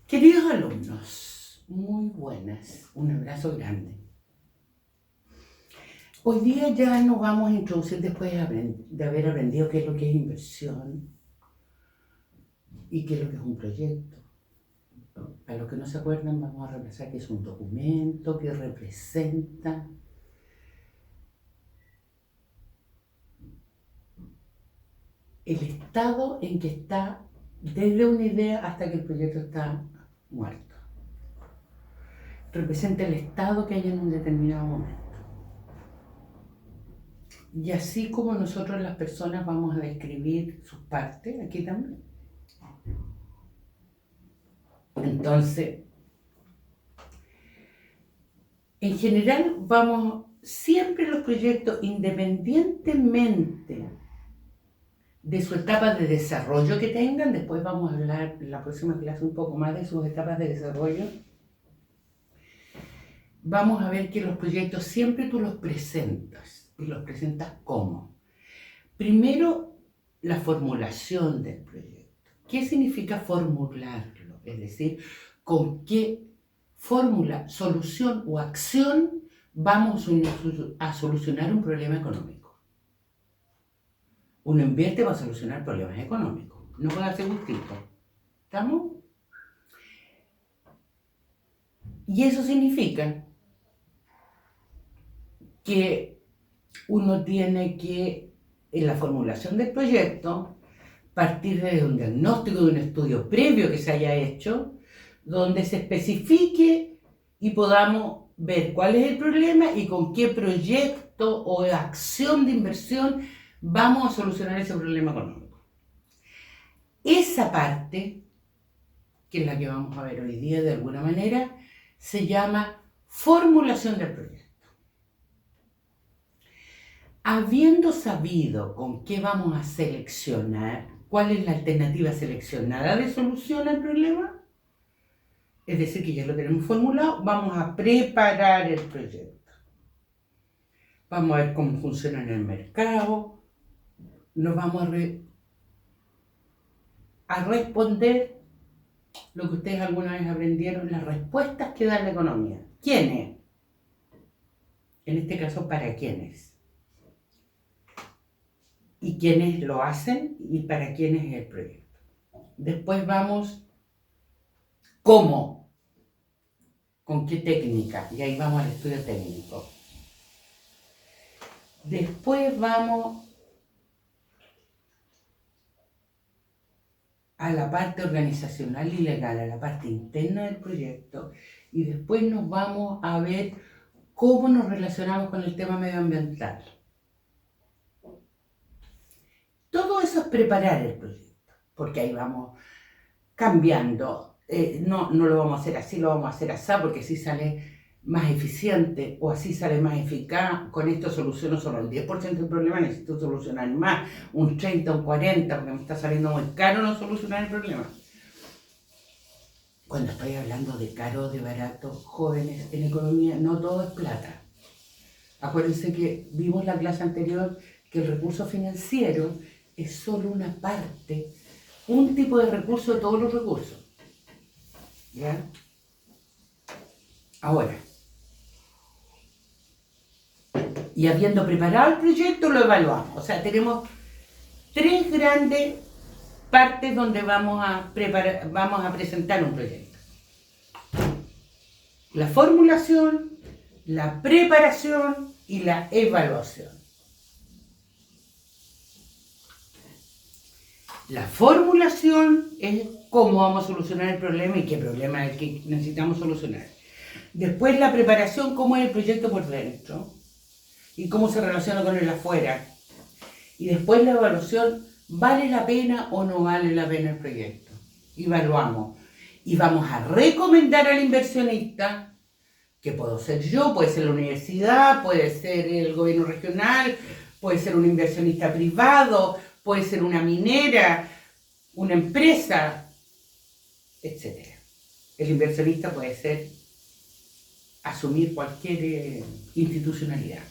Queridos alumnos, muy buenas, un abrazo grande. Hoy día ya nos vamos a introducir después de haber aprendido qué es lo que es inversión y qué es lo que es un proyecto. Para los que no se acuerdan, vamos a repasar qué es un documento, qué representa. El estado en que está desde una idea hasta que el proyecto está muerto. Representa el estado que hay en un determinado momento. Y así como nosotros las personas vamos a describir sus partes, aquí también. Entonces, en general siempre los proyectos, independientemente de su etapa de desarrollo que tengan, después vamos a hablar en la próxima clase un poco más de sus etapas de desarrollo, vamos a ver que los proyectos siempre tú los presentas, y los presentas ¿cómo? Primero, la formulación del proyecto. ¿Qué significa formularlo? Es decir, con qué fórmula, solución o acción vamos a solucionar un problema económico. Uno invierte para solucionar problemas económicos, no puede hacer gustito. ¿Estamos? Y eso significa que uno tiene que, en la formulación del proyecto, partir de un diagnóstico, de un estudio previo que se haya hecho, donde se especifique y podamos ver cuál es el problema y con qué proyecto o acción de inversión vamos a solucionar ese problema económico. Esa parte, que es la que vamos a ver hoy día de alguna manera, se llama formulación del proyecto. Habiendo sabido con qué vamos a seleccionar, cuál es la alternativa seleccionada de solución al problema, es decir, que ya lo tenemos formulado, vamos a preparar el proyecto. Vamos a ver cómo funciona en el mercado, nos vamos a responder lo que ustedes alguna vez aprendieron, las respuestas que da la economía. ¿Quiénes? En este caso, ¿para quiénes? Y quiénes lo hacen y para quiénes es el proyecto. Después vamos, ¿cómo? ¿Con qué técnica? Y ahí vamos al estudio técnico. Después vamos a la parte organizacional y legal, a la parte interna del proyecto, y después nos vamos a ver cómo nos relacionamos con el tema medioambiental. Todo eso es preparar el proyecto, porque ahí vamos cambiando. No lo vamos a hacer así, lo vamos a hacer así, porque así sale más eficiente o así sale más eficaz. Con esto soluciono solo el 10% del problema, necesito solucionar más, un 30, un 40, porque me está saliendo muy caro no solucionar el problema. Cuando estoy hablando de caro, de barato, jóvenes, en economía no todo es plata. Acuérdense que vimos la clase anterior que el recurso financiero es solo una parte, un tipo de recurso de todos los recursos. ¿Ya? Ahora, y habiendo preparado el proyecto, lo evaluamos. O sea, tenemos tres grandes partes donde vamos a presentar un proyecto. La formulación, la preparación y la evaluación. La formulación es cómo vamos a solucionar el problema y qué problema es el que necesitamos solucionar. Después la preparación, cómo es el proyecto por dentro y cómo se relaciona con el afuera. Y después la evaluación, ¿vale la pena o no vale la pena el proyecto? Evaluamos. Y vamos a recomendar al inversionista, que puedo ser yo, puede ser la universidad, puede ser el gobierno regional, puede ser un inversionista privado, puede ser una minera, una empresa, etc. El inversionista puede ser asumir cualquier institucionalidad.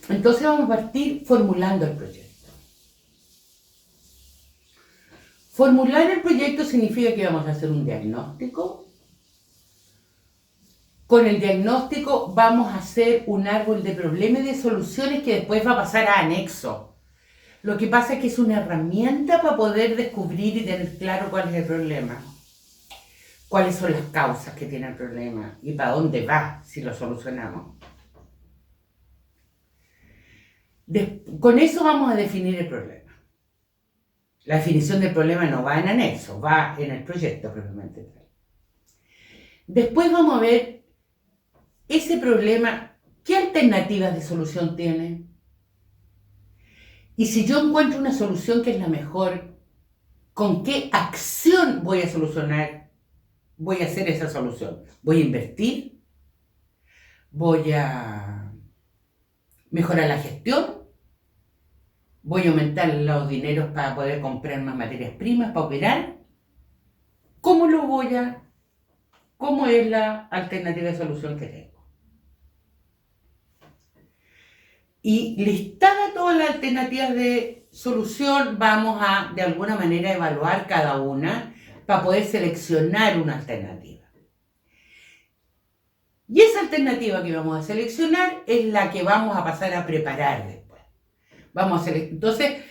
Entonces vamos a partir formulando el proyecto. Formular el proyecto significa que vamos a hacer un diagnóstico. Con el diagnóstico vamos a hacer un árbol de problemas y de soluciones que después va a pasar a anexo. Lo que pasa es que es una herramienta para poder descubrir y tener claro cuál es el problema. Cuáles son las causas que tiene el problema y para dónde va si lo solucionamos. Con eso vamos a definir el problema. La definición del problema no va en anexo, va en el proyecto propiamente tal. Después vamos a ver ese problema, ¿qué alternativas de solución tiene? Y si yo encuentro una solución que es la mejor, ¿con qué acción voy a solucionar? Voy a hacer esa solución. ¿Voy a invertir? ¿Voy a mejorar la gestión? ¿Voy a aumentar los dineros para poder comprar más materias primas, para operar? ¿Cómo es la alternativa de solución que tengo? Y listada todas las alternativas de solución, vamos a, de alguna manera, evaluar cada una para poder seleccionar una alternativa. Y esa alternativa que vamos a seleccionar es la que vamos a pasar a preparar después. Entonces,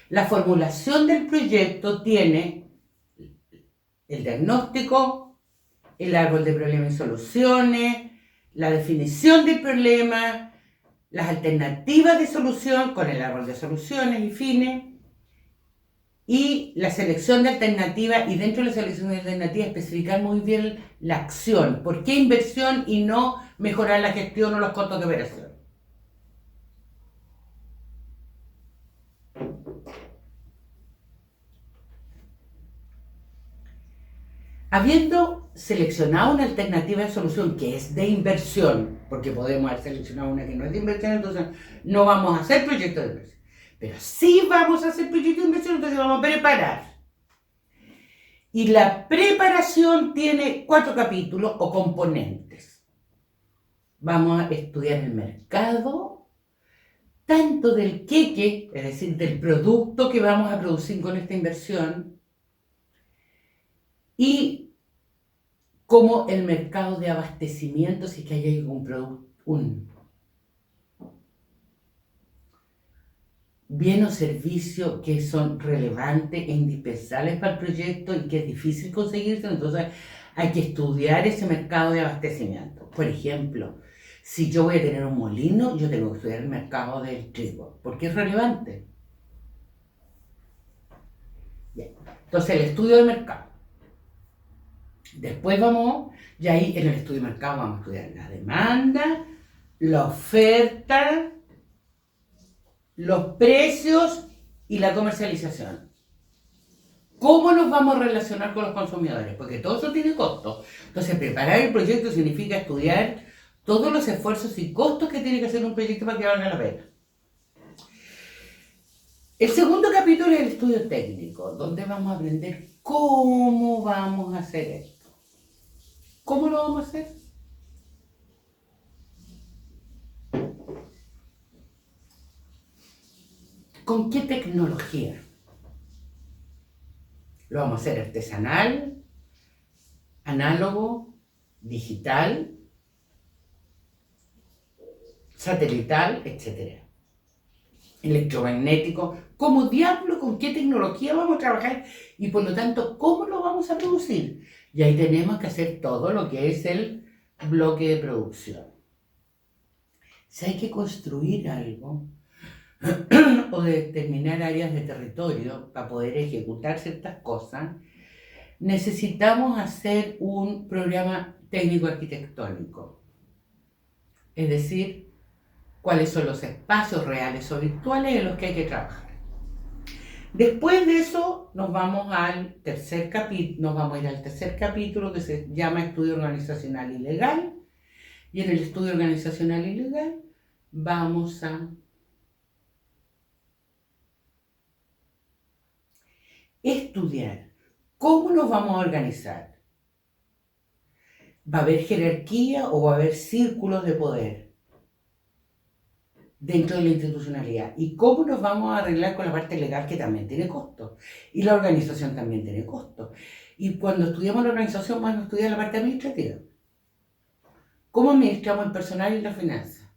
la formulación del proyecto tiene el diagnóstico, el árbol de problemas y soluciones, la definición del problema, las alternativas de solución con el árbol de soluciones y fines, y la selección de alternativas, y dentro de la selección de alternativas especificar muy bien la acción. ¿Por qué inversión y no mejorar la gestión o los costos de operación? Habiendo seleccionado una alternativa de solución que es de inversión, porque podemos haber seleccionado una que no es de inversión, entonces no vamos a hacer proyecto de inversión. Pero sí vamos a hacer proyecto de inversión, entonces vamos a preparar. Y la preparación tiene 4 capítulos o componentes. Vamos a estudiar el mercado, tanto del queque, es decir, del producto que vamos a producir con esta inversión, y como el mercado de abastecimiento, si es que hay algún producto, un bien o servicio que son relevantes e indispensables para el proyecto y que es difícil conseguirse, entonces hay que estudiar ese mercado de abastecimiento. Por ejemplo, si yo voy a tener un molino, yo tengo que estudiar el mercado del trigo, porque es relevante. Bien. Entonces, el estudio del mercado. Después y ahí en el estudio de mercado vamos a estudiar la demanda, la oferta, los precios y la comercialización. ¿Cómo nos vamos a relacionar con los consumidores? Porque todo eso tiene costo. Entonces, preparar el proyecto significa estudiar todos los esfuerzos y costos que tiene que hacer un proyecto para que valga la pena. El segundo capítulo es el estudio técnico, donde vamos a aprender cómo vamos a hacer esto. ¿Cómo lo vamos a hacer? ¿Con qué tecnología? Lo vamos a hacer artesanal, análogo, digital, satelital, etc. Electromagnético. ¿Cómo diablo, con qué tecnología vamos a trabajar? Y por lo tanto, ¿cómo lo vamos a producir? Y ahí tenemos que hacer todo lo que es el bloque de producción. Si hay que construir algo o determinar áreas de territorio para poder ejecutar ciertas cosas, necesitamos hacer un programa técnico arquitectónico. Es decir, cuáles son los espacios reales o virtuales en los que hay que trabajar. Después de eso nos vamos a ir al tercer capítulo que se llama Estudio Organizacional y Legal. Y en el Estudio Organizacional y Legal vamos a estudiar cómo nos vamos a organizar. ¿Va a haber jerarquía o va a haber círculos de poder? dentro de la institucionalidad. ¿Y cómo nos vamos a arreglar con la parte legal que también tiene costo? Y la organización también tiene costo. Y cuando estudiamos la organización, vamos a estudiar la parte administrativa. ¿Cómo administramos el personal y la finanza?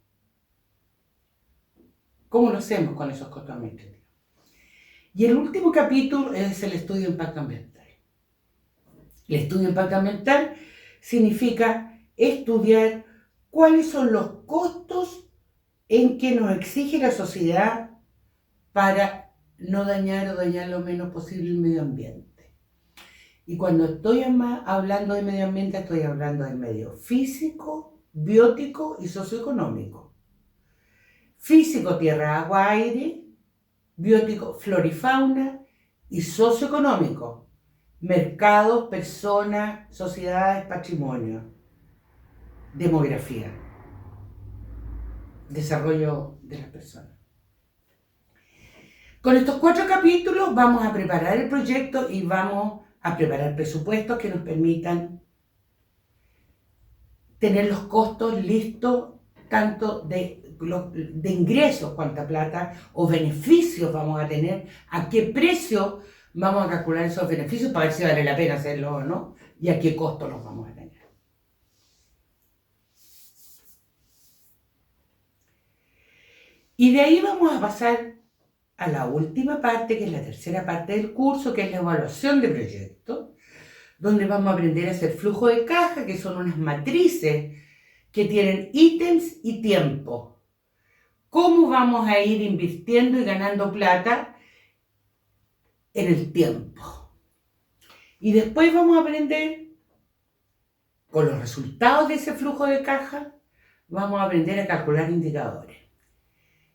¿Cómo lo hacemos con esos costos administrativos? Y el último capítulo es el estudio de impacto ambiental. El estudio de impacto ambiental significa estudiar cuáles son los costos en que nos exige la sociedad para no dañar o dañar lo menos posible el medio ambiente. Y cuando estoy hablando de medio ambiente, estoy hablando del medio físico, biótico y socioeconómico. Físico, tierra, agua, aire. Biótico, flora y fauna. Y socioeconómico, mercados, personas, sociedades, patrimonio, demografía, desarrollo de las personas. Con estos 4 capítulos vamos a preparar el proyecto y vamos a preparar presupuestos que nos permitan tener los costos listos, tanto de ingresos, cuánta plata o beneficios vamos a tener, a qué precio vamos a calcular esos beneficios para ver si vale la pena hacerlo o no, y a qué costo los vamos a tener. Y de ahí vamos a pasar a la última parte, que es la tercera parte del curso, que es la evaluación de proyectos, donde vamos a aprender a hacer flujo de caja, que son unas matrices que tienen ítems y tiempo. ¿Cómo vamos a ir invirtiendo y ganando plata en el tiempo? Y después vamos a aprender, con los resultados de ese flujo de caja, vamos a aprender a calcular indicadores.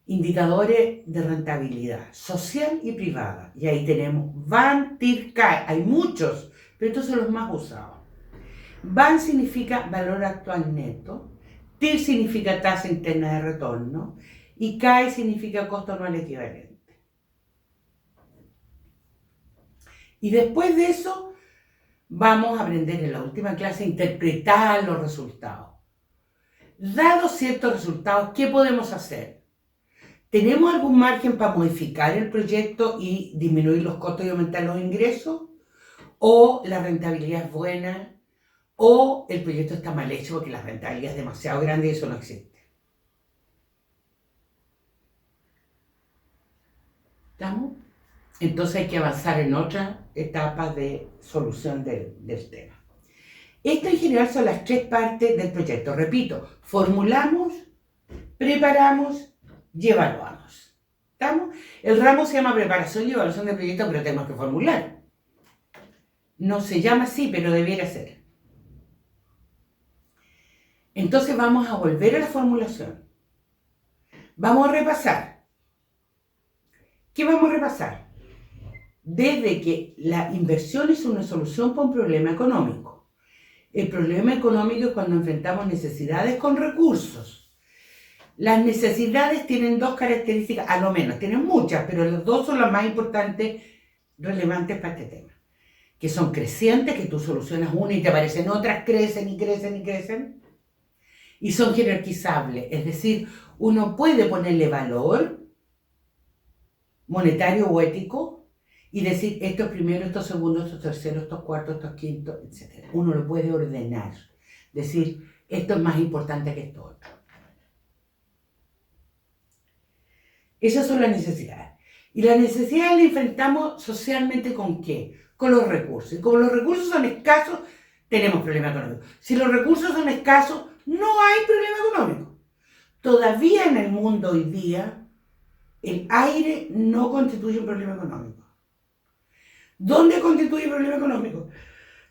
Indicadores de rentabilidad social y privada. Y ahí tenemos VAN, TIR, CAE. Hay muchos, pero estos son los más usados. VAN significa valor actual neto, TIR significa tasa interna de retorno y CAE significa costo anual equivalente. Y después de eso vamos a aprender en la última clase a interpretar los resultados. Dados ciertos resultados, ¿qué podemos hacer? ¿Tenemos algún margen para modificar el proyecto y disminuir los costos y aumentar los ingresos? ¿O la rentabilidad es buena? ¿O el proyecto está mal hecho porque la rentabilidad es demasiado grande y eso no existe? ¿Estamos? Entonces hay que avanzar en otras etapas de solución del tema. Esto en general son las 3 partes del proyecto. Repito, formulamos, preparamos y evaluamos. ¿Estamos? El ramo se llama preparación y evaluación de proyectos, pero tenemos que formular. No se llama así, pero debiera ser. Entonces vamos a volver a la formulación. Vamos a repasar. ¿Qué vamos a repasar? Desde que la inversión es una solución para un problema económico. El problema económico es cuando enfrentamos necesidades con recursos. Las necesidades tienen 2 características, a lo menos, tienen muchas, pero las 2 son las más importantes, relevantes para este tema. Que son crecientes, que tú solucionas una y te aparecen otras, crecen y crecen y crecen. Y son jerarquizables, es decir, uno puede ponerle valor monetario o ético y decir esto es primero, esto es segundo, esto es tercero, esto es cuarto, esto es quinto, etc. Uno lo puede ordenar, decir esto es más importante que esto otro. Esas son las necesidades. Y las necesidades las enfrentamos socialmente ¿con qué? Con los recursos. Y como los recursos son escasos, tenemos problema económico. Si los recursos son escasos, no hay problema económico. Todavía en el mundo hoy día, el aire no constituye un problema económico. ¿Dónde constituye un problema económico?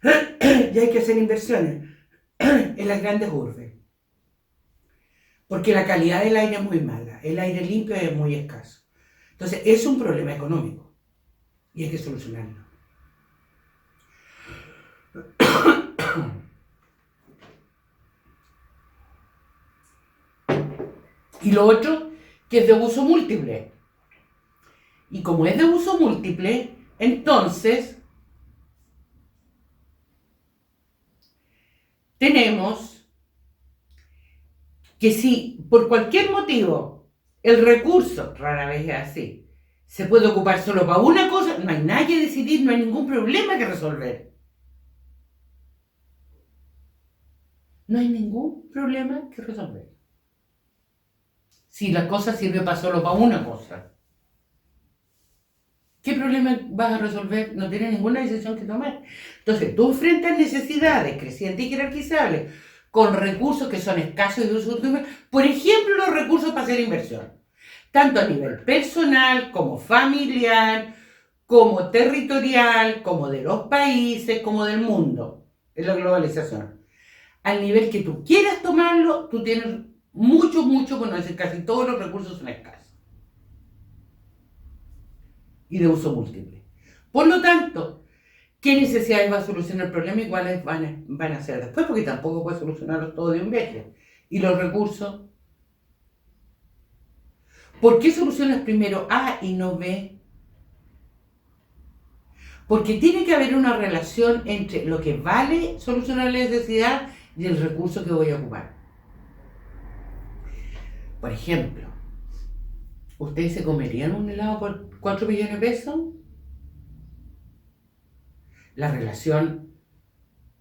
Y hay que hacer inversiones en las grandes urbes. Porque la calidad del aire es muy mala. El aire limpio es muy escaso. Entonces, es un problema económico. Y hay que solucionarlo. Y lo otro, que es de uso múltiple. Y como es de uso múltiple, entonces tenemos que si por cualquier motivo El recurso, rara vez es así, se puede ocupar solo para una cosa, no hay nada que decidir, no hay ningún problema que resolver. No hay ningún problema que resolver. Si la cosa sirve para solo para una cosa, ¿qué problema vas a resolver? No tienes ninguna decisión que tomar. Entonces, tú enfrentas necesidades crecientes y jerarquizables con recursos que son escasos y de uso último. Por ejemplo, los recursos para hacer inversión, tanto a nivel personal, como familiar, como territorial, como de los países, como del mundo, en la globalización. Al nivel que tú quieras tomarlo, tú tienes mucho, por no decir casi todos los recursos son escasos y de uso múltiple. Por lo tanto, ¿qué necesidades va a solucionar el problema y cuáles van a ser después? Porque tampoco puede solucionarlos todo de un viaje. ¿Y los recursos? ¿Por qué solucionas primero A y no B? Porque tiene que haber una relación entre lo que vale solucionar la necesidad y el recurso que voy a ocupar. Por ejemplo, ¿ustedes se comerían un helado por 4 millones de pesos? La relación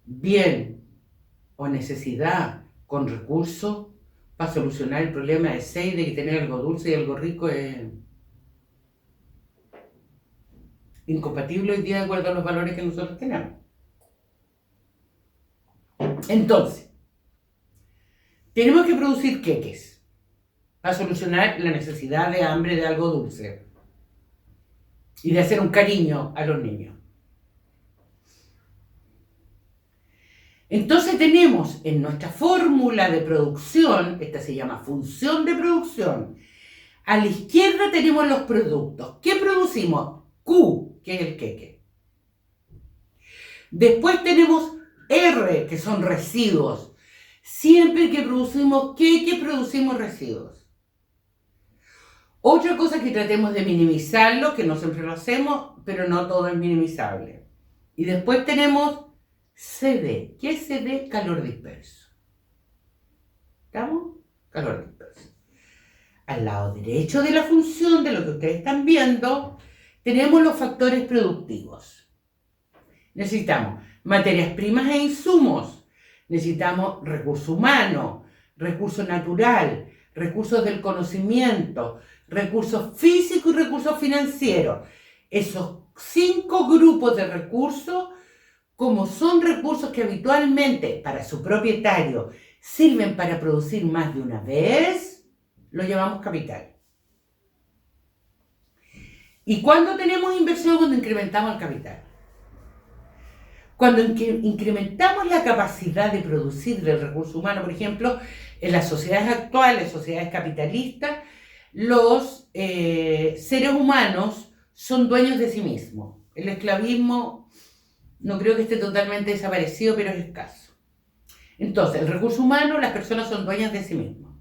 bien o necesidad con recursos para solucionar el problema de 6 de que tener algo dulce y algo rico es incompatible hoy día de acuerdo a los valores que nosotros tenemos. Entonces, tenemos que producir queques para solucionar la necesidad de hambre de algo dulce y de hacer un cariño a los niños. Entonces tenemos en nuestra fórmula de producción, esta se llama función de producción, a la izquierda tenemos los productos. ¿Qué producimos? Q, que es el queque. Después tenemos R, que son residuos. Siempre que producimos queque, producimos residuos. Otra cosa que tratemos de minimizarlo, que no siempre lo hacemos, pero no todo es minimizable. Y después tenemos CD. ¿Qué es CD? Calor disperso. ¿Estamos? Calor disperso. Al lado derecho de la función, de lo que ustedes están viendo, tenemos los factores productivos. Necesitamos materias primas e insumos. Necesitamos recurso humano, recurso natural, recursos del conocimiento, recursos físicos y recursos financieros. Esos 5 grupos de recursos, como son recursos que habitualmente para su propietario sirven para producir más de una vez, lo llamamos capital. ¿Y cuándo tenemos inversión? Cuando incrementamos el capital. Cuando incrementamos la capacidad de producir del recurso humano, por ejemplo, en las sociedades actuales, sociedades capitalistas, los seres humanos son dueños de sí mismos. El esclavismo no creo que esté totalmente desaparecido, pero es escaso. Entonces, el recurso humano, las personas son dueñas de sí mismos.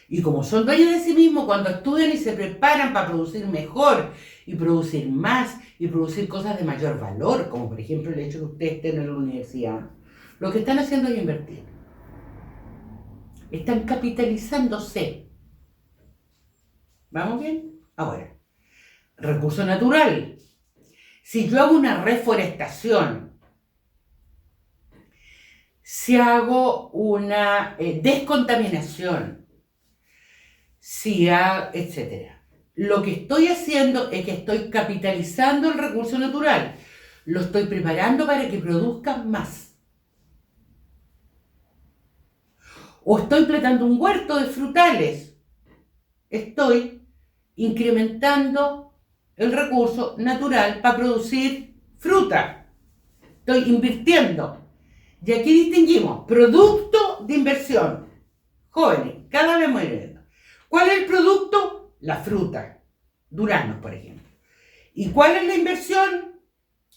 Y como son dueños de sí mismos, cuando estudian y se preparan para producir mejor y producir más y producir cosas de mayor valor, como por ejemplo el hecho de que ustedes estén en la universidad, lo que están haciendo es invertir. Están capitalizándose. ¿Vamos bien? Ahora, recurso natural. Si yo hago una reforestación, si hago una descontaminación, etc. Lo que estoy haciendo es que estoy capitalizando el recurso natural. Lo estoy preparando para que produzca más. O estoy plantando un huerto de frutales. Estoy incrementando el recurso natural para producir fruta. Estoy invirtiendo. Y aquí distinguimos producto de inversión. Jóvenes, cada vez más bien. ¿Cuál es el producto? La fruta. Duranos, por ejemplo. ¿Y cuál es la inversión?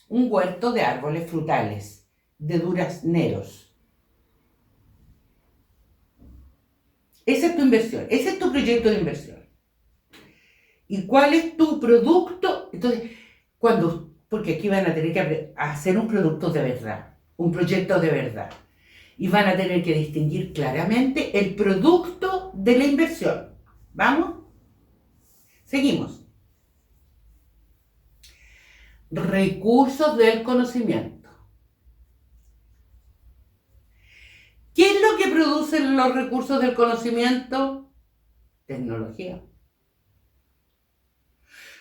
Un huerto de árboles frutales, de durazneros. Esa es tu inversión, ese es tu proyecto de inversión. ¿Y cuál es tu producto? Entonces, porque aquí van a tener que hacer un producto de verdad, un proyecto de verdad. Y van a tener que distinguir claramente el producto de la inversión. ¿Vamos? Seguimos. Recursos del conocimiento. ¿Qué es lo que producen los recursos del conocimiento? Tecnología.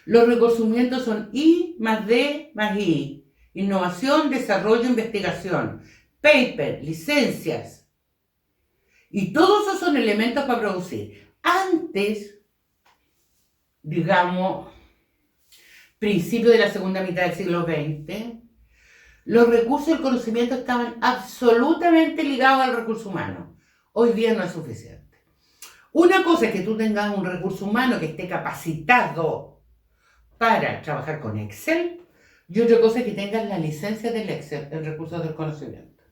Los reconocimientos son I más D más I. Innovación, desarrollo, investigación. Paper, licencias. Y todos esos son elementos para producir. Antes, digamos, principio de la segunda mitad del siglo XX, los recursos del conocimiento estaban absolutamente ligados al recurso humano. Hoy día no es suficiente. Una cosa es que tú tengas un recurso humano que esté capacitado para trabajar con Excel, y otra cosa es que tengas la licencia del Excel, el recurso del conocimiento.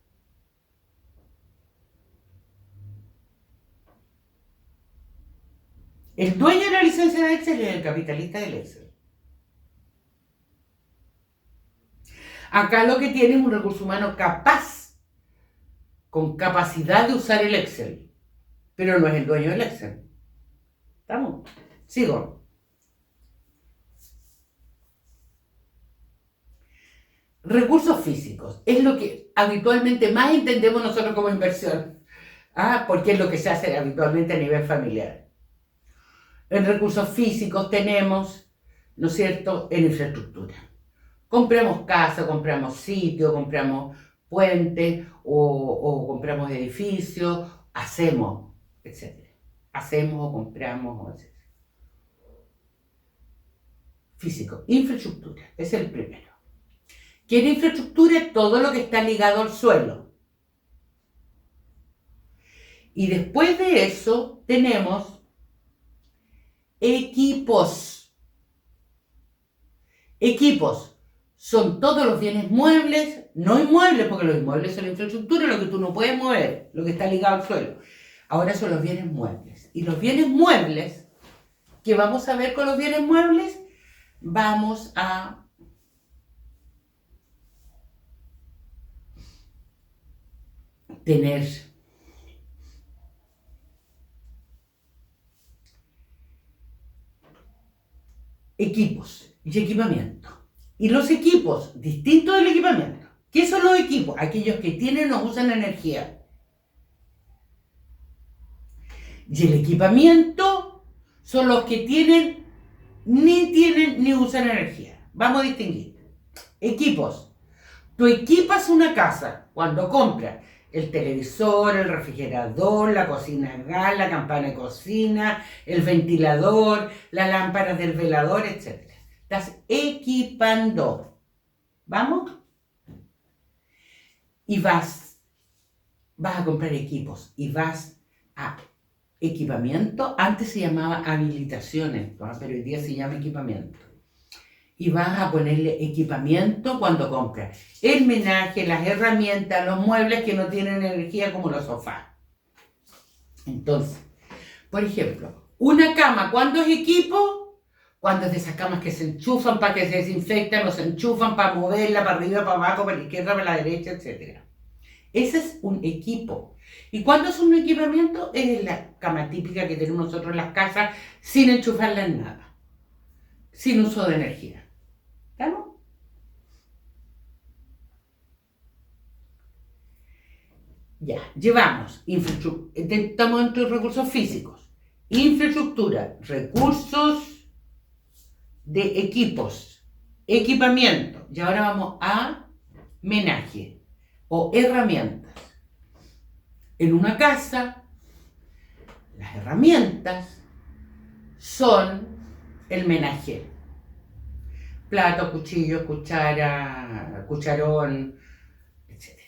El dueño de la licencia de Excel es el capitalista del Excel. Acá lo que tiene es un recurso humano capaz, con capacidad de usar el Excel, pero no es el dueño del Excel. ¿Estamos? Sigo. Recursos físicos es lo que habitualmente más entendemos nosotros como inversión, porque es lo que se hace habitualmente a nivel familiar. En recursos físicos tenemos, ¿no es cierto?, en infraestructura. Compramos casa, compramos sitio, compramos puentes o compramos edificios, hacemos, etc. Hacemos o compramos, etc. Físico, infraestructura, es el primero. Que en infraestructura es todo lo que está ligado al suelo. Y después de eso tenemos equipos. Equipos son todos los bienes muebles, no inmuebles, porque los inmuebles son la infraestructura, lo que tú no puedes mover, lo que está ligado al suelo. Ahora son los bienes muebles. Y los bienes muebles, ¿qué vamos a ver con los bienes muebles? Vamos a tener equipos y equipamiento. Y los equipos, distintos del equipamiento. ¿Qué son los equipos? Aquellos que tienen o usan energía. Y el equipamiento son los que tienen ni usan energía. Vamos a distinguir. Equipos. Tú equipas una casa cuando compras el televisor, el refrigerador, la cocina a gas, la campana de cocina, el ventilador, la lámpara del velador, etc. Estás equipando. ¿Vamos? Y vas a comprar equipos y vas a equipamiento. Antes se llamaba habilitaciones, pero hoy día se llama equipamiento. Y vas a ponerle equipamiento cuando compras el menaje, las herramientas, los muebles que no tienen energía como los sofás. Entonces, por ejemplo, una cama, ¿cuándo es equipo? Cuando es de esas camas que se enchufan para que se desinfectan, o se enchufan para moverla para arriba, para abajo, para la izquierda, para la derecha, etc. Ese es un equipo. ¿Y cuándo es un equipamiento? Es la cama típica que tenemos nosotros en las casas, sin enchufarla en nada, sin uso de energía. ¿Estamos? Ya, llevamos estamos entre recursos físicos, infraestructura, recursos de equipos, equipamiento. Y ahora vamos a menaje o herramientas. En una casa, las herramientas son el menaje. Plato, cuchillo, cuchara, cucharón, etc.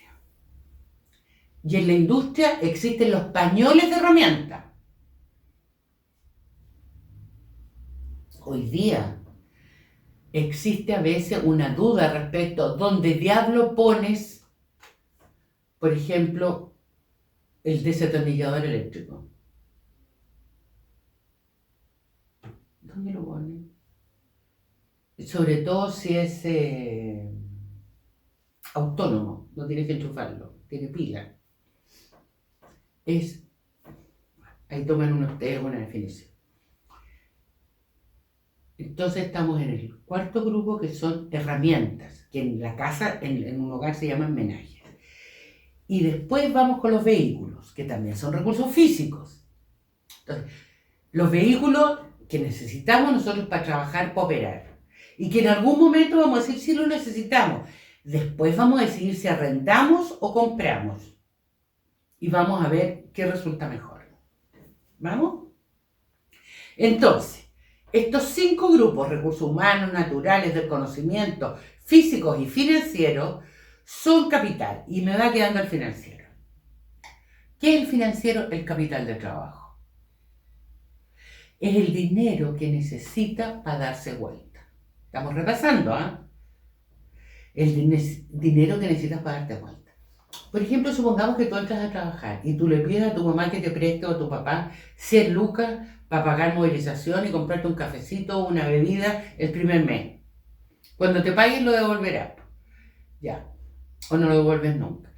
Y en la industria existen los pañoles de herramientas. Hoy día existe a veces una duda respecto a dónde diablo pones, por ejemplo, el desatornillador eléctrico. ¿Dónde lo pones? Sobre todo si es autónomo, no tienes que enchufarlo, tiene pila. Ahí toman ustedes una definición. Entonces estamos en el cuarto grupo, que son herramientas, que en la casa, en un hogar se llaman menajes. Y después vamos con los vehículos, que también son recursos físicos. Entonces, los vehículos que necesitamos nosotros para trabajar, para operar. Y que en algún momento vamos a decir si lo necesitamos. Después vamos a decidir si arrendamos o compramos. Y vamos a ver qué resulta mejor. ¿Vamos? Entonces, estos 5 grupos, recursos humanos, naturales, del conocimiento, físicos y financieros, son capital. Y me va quedando el financiero. ¿Qué es el financiero? El capital de trabajo. Es el dinero que necesita para darse vuelta. Estamos repasando, ¿ah? El dinero que necesitas para darte vuelta. Por ejemplo, supongamos que tú entras a trabajar y tú le pides a tu mamá que te preste o a tu papá 100 lucas para pagar movilización y comprarte un cafecito o una bebida el primer mes. Cuando te paguen lo devolverás. Ya. O no lo devuelves nunca.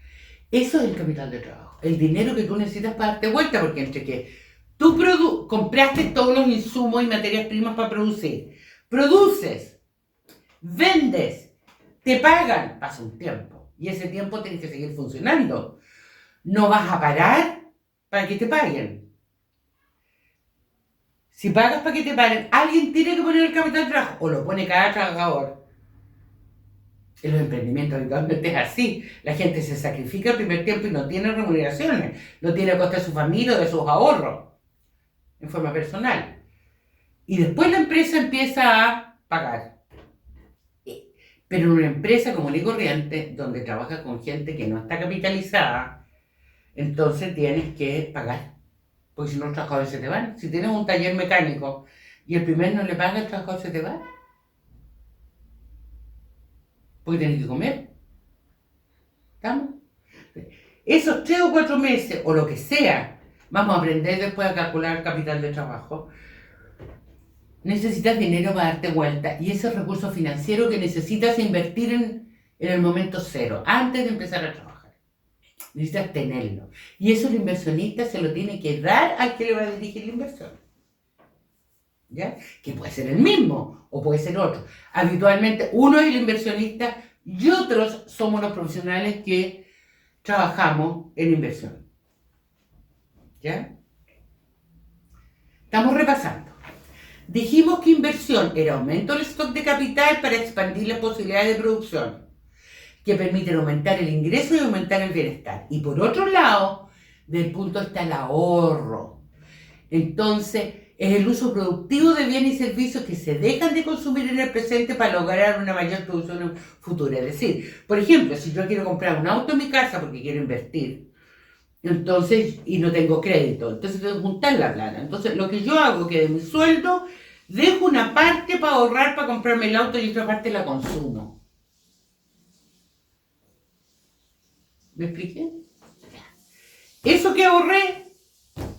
Eso es el capital de trabajo. El dinero que tú necesitas para darte vuelta, porque entre que tú compraste todos los insumos y materias primas para producir, produces, vendes, te pagan, pasa un tiempo. Y ese tiempo tienes que seguir funcionando. No vas a parar para que te paguen. Si pagas para que te paguen, alguien tiene que poner el capital de trabajo, o lo pone cada trabajador. En los emprendimientos habitualmente es así. La gente se sacrifica el primer tiempo y no tiene remuneraciones. Lo tiene a costa de su familia o de sus ahorros, en forma personal. Y después la empresa empieza a pagar. Pero en una empresa común y corriente, donde trabajas con gente que no está capitalizada, entonces tienes que pagar. Porque si no, los trabajadores se te van. Si tienes un taller mecánico y el primer no le paga, el trabajador se te va. Porque tienes que comer. ¿Estamos? Esos 3 o 4 meses, o lo que sea, vamos a aprender después a calcular el capital de trabajo. Necesitas dinero para darte vuelta, y ese recurso financiero que necesitas invertir en el momento cero, antes de empezar a trabajar. Necesitas tenerlo. Y eso el inversionista se lo tiene que dar al que le va a dirigir la inversión. ¿Ya? Que puede ser el mismo o puede ser otro. Habitualmente uno es el inversionista y otros somos los profesionales que trabajamos en inversión. ¿Ya? Estamos repasando. Dijimos que inversión era aumento del stock de capital para expandir las posibilidades de producción, que permiten aumentar el ingreso y aumentar el bienestar. Y por otro lado, del punto está el ahorro. Entonces, es el uso productivo de bienes y servicios que se dejan de consumir en el presente para lograr una mayor producción en el futuro. Es decir, por ejemplo, si yo quiero comprar un auto en mi casa porque quiero invertir, entonces, y no tengo crédito, entonces tengo que juntar la plata. Entonces, lo que yo hago es que de mi sueldo dejo una parte para ahorrar para comprarme el auto y otra parte la consumo. ¿Me expliqué? Eso que ahorré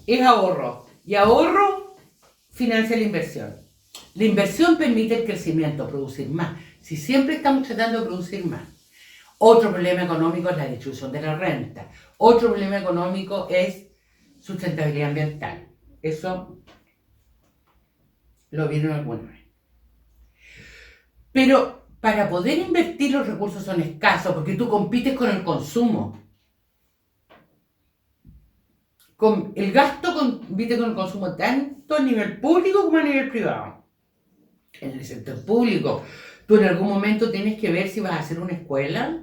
es ahorro. Y ahorro financia la inversión. La inversión permite el crecimiento, producir más. Si siempre estamos tratando de producir más. Otro problema económico es la distribución de la renta. Otro problema económico es sustentabilidad ambiental. Eso lo vieron alguna vez. Pero para poder invertir los recursos son escasos porque tú compites con el consumo. El gasto compite con el consumo tanto a nivel público como a nivel privado. En el sector público, tú en algún momento tienes que ver si vas a hacer una escuela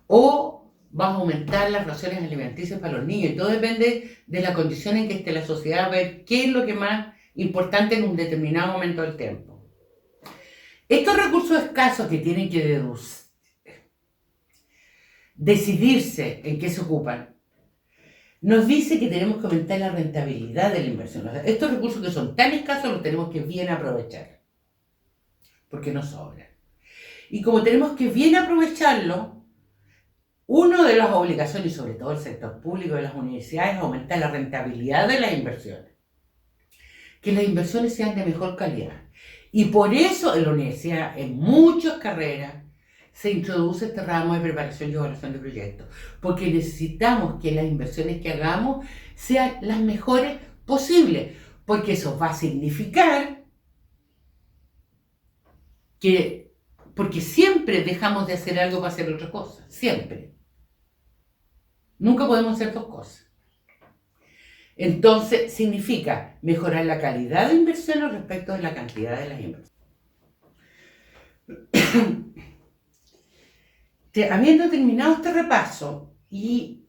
o vas a aumentar las raciones alimenticias para los niños. Y todo depende de la condición en que esté la sociedad, ver qué es lo que más importante en un determinado momento del tiempo. Estos recursos escasos que tienen que decidirse en qué se ocupan, nos dice que tenemos que aumentar la rentabilidad de la inversión. O sea, estos recursos que son tan escasos los tenemos que bien aprovechar, porque nos sobran. Y como tenemos que bien aprovecharlo, una de las obligaciones, y sobre todo el sector público de las universidades, es aumentar la rentabilidad de las inversiones. Que las inversiones sean de mejor calidad. Y por eso en la universidad, en muchas carreras, se introduce este ramo de preparación y evaluación de proyectos, porque necesitamos que las inversiones que hagamos sean las mejores posibles, porque eso va a significar porque siempre dejamos de hacer algo para hacer otra cosa, siempre. Nunca podemos hacer dos cosas. Entonces, significa mejorar la calidad de inversiones respecto de la cantidad de las inversiones. Habiendo terminado este repaso, y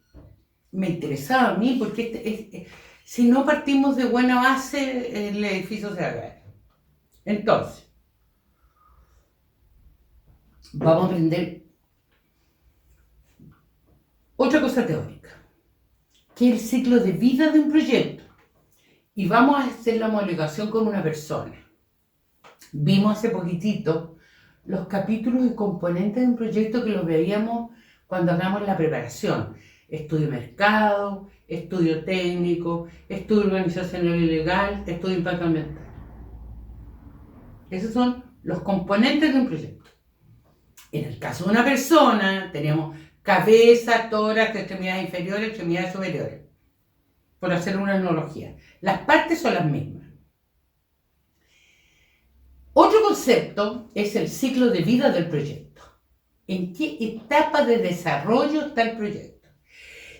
me interesaba a mí, porque si no partimos de buena base, el edificio se va a caer. Entonces, vamos a aprender otra cosa teórica, que es el ciclo de vida de un proyecto. Y vamos a hacer la homologación con una persona. Vimos hace poquitito los capítulos y componentes de un proyecto que los veíamos cuando hagamos la preparación. Estudio de mercado, estudio técnico, estudio organizacional y legal, estudio de impacto ambiental. Esos son los componentes de un proyecto. En el caso de una persona, tenemos cabeza, tórax, extremidades inferiores, extremidades superiores, por hacer una analogía. Las partes son las mismas. Otro concepto es el ciclo de vida del proyecto. ¿En qué etapa de desarrollo está el proyecto?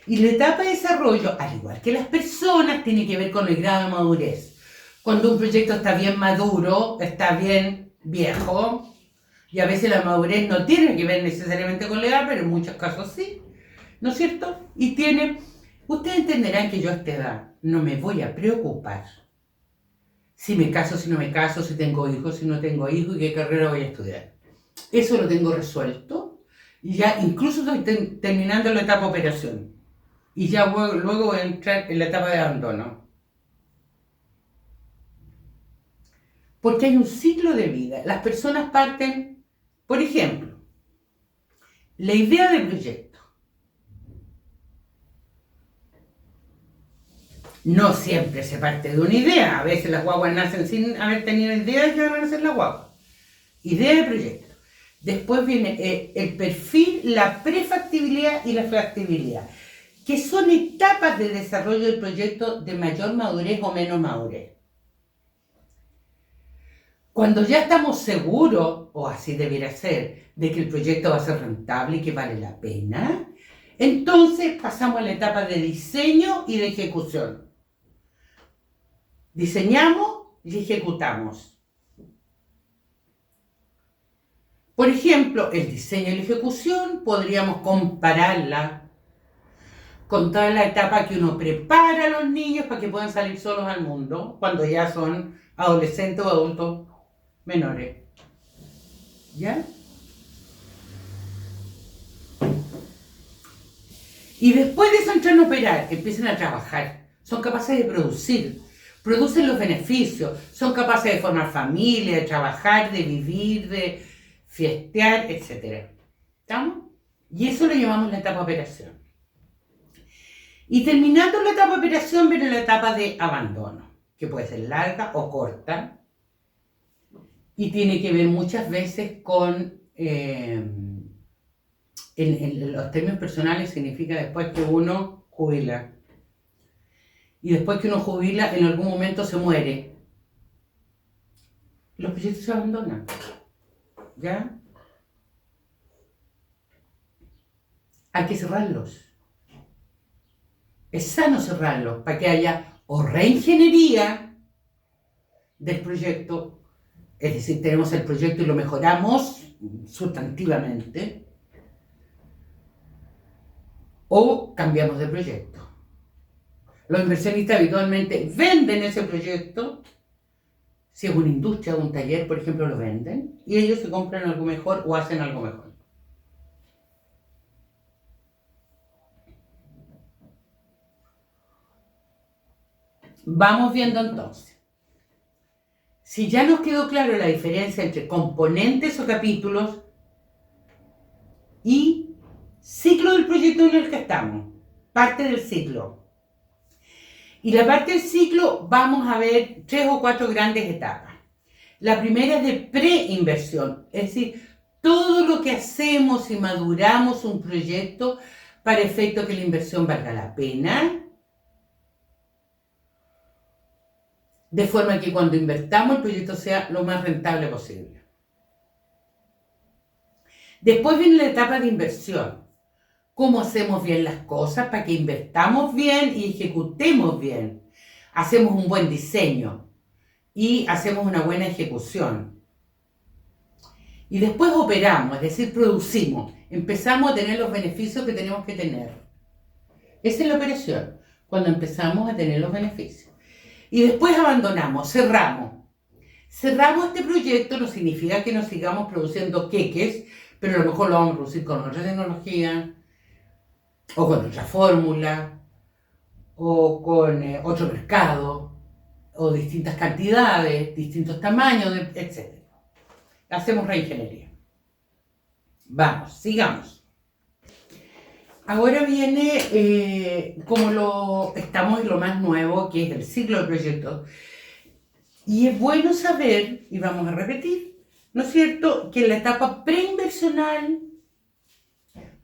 Y la etapa de desarrollo, al igual que las personas, tiene que ver con el grado de madurez. Cuando un proyecto está bien maduro, está bien viejo, y a veces la madurez no tiene que ver necesariamente con la edad, pero en muchos casos sí, ¿no es cierto? Y ustedes entenderán que yo a esta edad no me voy a preocupar si me caso, si no me caso, si tengo hijos, si no tengo hijos y qué carrera voy a estudiar. Eso lo tengo resuelto y ya incluso estoy terminando la etapa de operación. Y ya luego voy a entrar en la etapa de abandono. Porque hay un ciclo de vida. Las personas parten, por ejemplo, la idea del proyecto. No siempre se parte de una idea. A veces las guaguas nacen sin haber tenido idea que van a nacer las guaguas. Idea de proyecto. Después viene el perfil, la prefactibilidad y la factibilidad, que son etapas de desarrollo del proyecto de mayor madurez o menos madurez. Cuando ya estamos seguros, o así debiera ser, de que el proyecto va a ser rentable y que vale la pena, entonces pasamos a la etapa de diseño y de ejecución. Diseñamos y ejecutamos. Por ejemplo, el diseño y la ejecución podríamos compararla con toda la etapa que uno prepara a los niños para que puedan salir solos al mundo, cuando ya son adolescentes o adultos menores. ¿Ya? Y después de eso entran a operar, empiezan a trabajar, son capaces de producen los beneficios, son capaces de formar familia, de trabajar, de vivir, de fiestear, etc. ¿Estamos? Y eso lo llamamos la etapa de operación. Y terminando la etapa de operación viene la etapa de abandono, que puede ser larga o corta, y tiene que ver muchas veces con, en los términos personales significa después que uno jubila. Y después que uno jubila, en algún momento se muere. Los proyectos se abandonan. ¿Ya? Hay que cerrarlos. Es sano cerrarlos para que haya o reingeniería del proyecto, es decir, tenemos el proyecto y lo mejoramos sustantivamente, o cambiamos de proyecto. Los inversionistas habitualmente venden ese proyecto, si es una industria o un taller, por ejemplo, lo venden, y ellos se compran algo mejor o hacen algo mejor. Vamos viendo entonces. Si ya nos quedó claro la diferencia entre componentes o capítulos y ciclo del proyecto en el que estamos, parte del ciclo. Y la parte del ciclo vamos a ver 3 o 4 grandes etapas. La primera es de preinversión, es decir, todo lo que hacemos y maduramos un proyecto para efecto que la inversión valga la pena, de forma que cuando invertamos el proyecto sea lo más rentable posible. Después viene la etapa de inversión. ¿Cómo hacemos bien las cosas para que invertamos bien y ejecutemos bien? Hacemos un buen diseño y hacemos una buena ejecución. Y después operamos, es decir, producimos. Empezamos a tener los beneficios que tenemos que tener. Esa es la operación, cuando empezamos a tener los beneficios. Y después abandonamos, cerramos. Cerramos este proyecto no significa que nos sigamos produciendo queques, pero a lo mejor lo vamos a producir con otra tecnología, o con otra fórmula, o con otro mercado, o distintas cantidades, distintos tamaños, etc. Hacemos reingeniería. Vamos, sigamos. Ahora viene, estamos en lo más nuevo, que es el ciclo de proyectos. Y es bueno saber, y vamos a repetir, ¿no es cierto?, que la etapa preinversional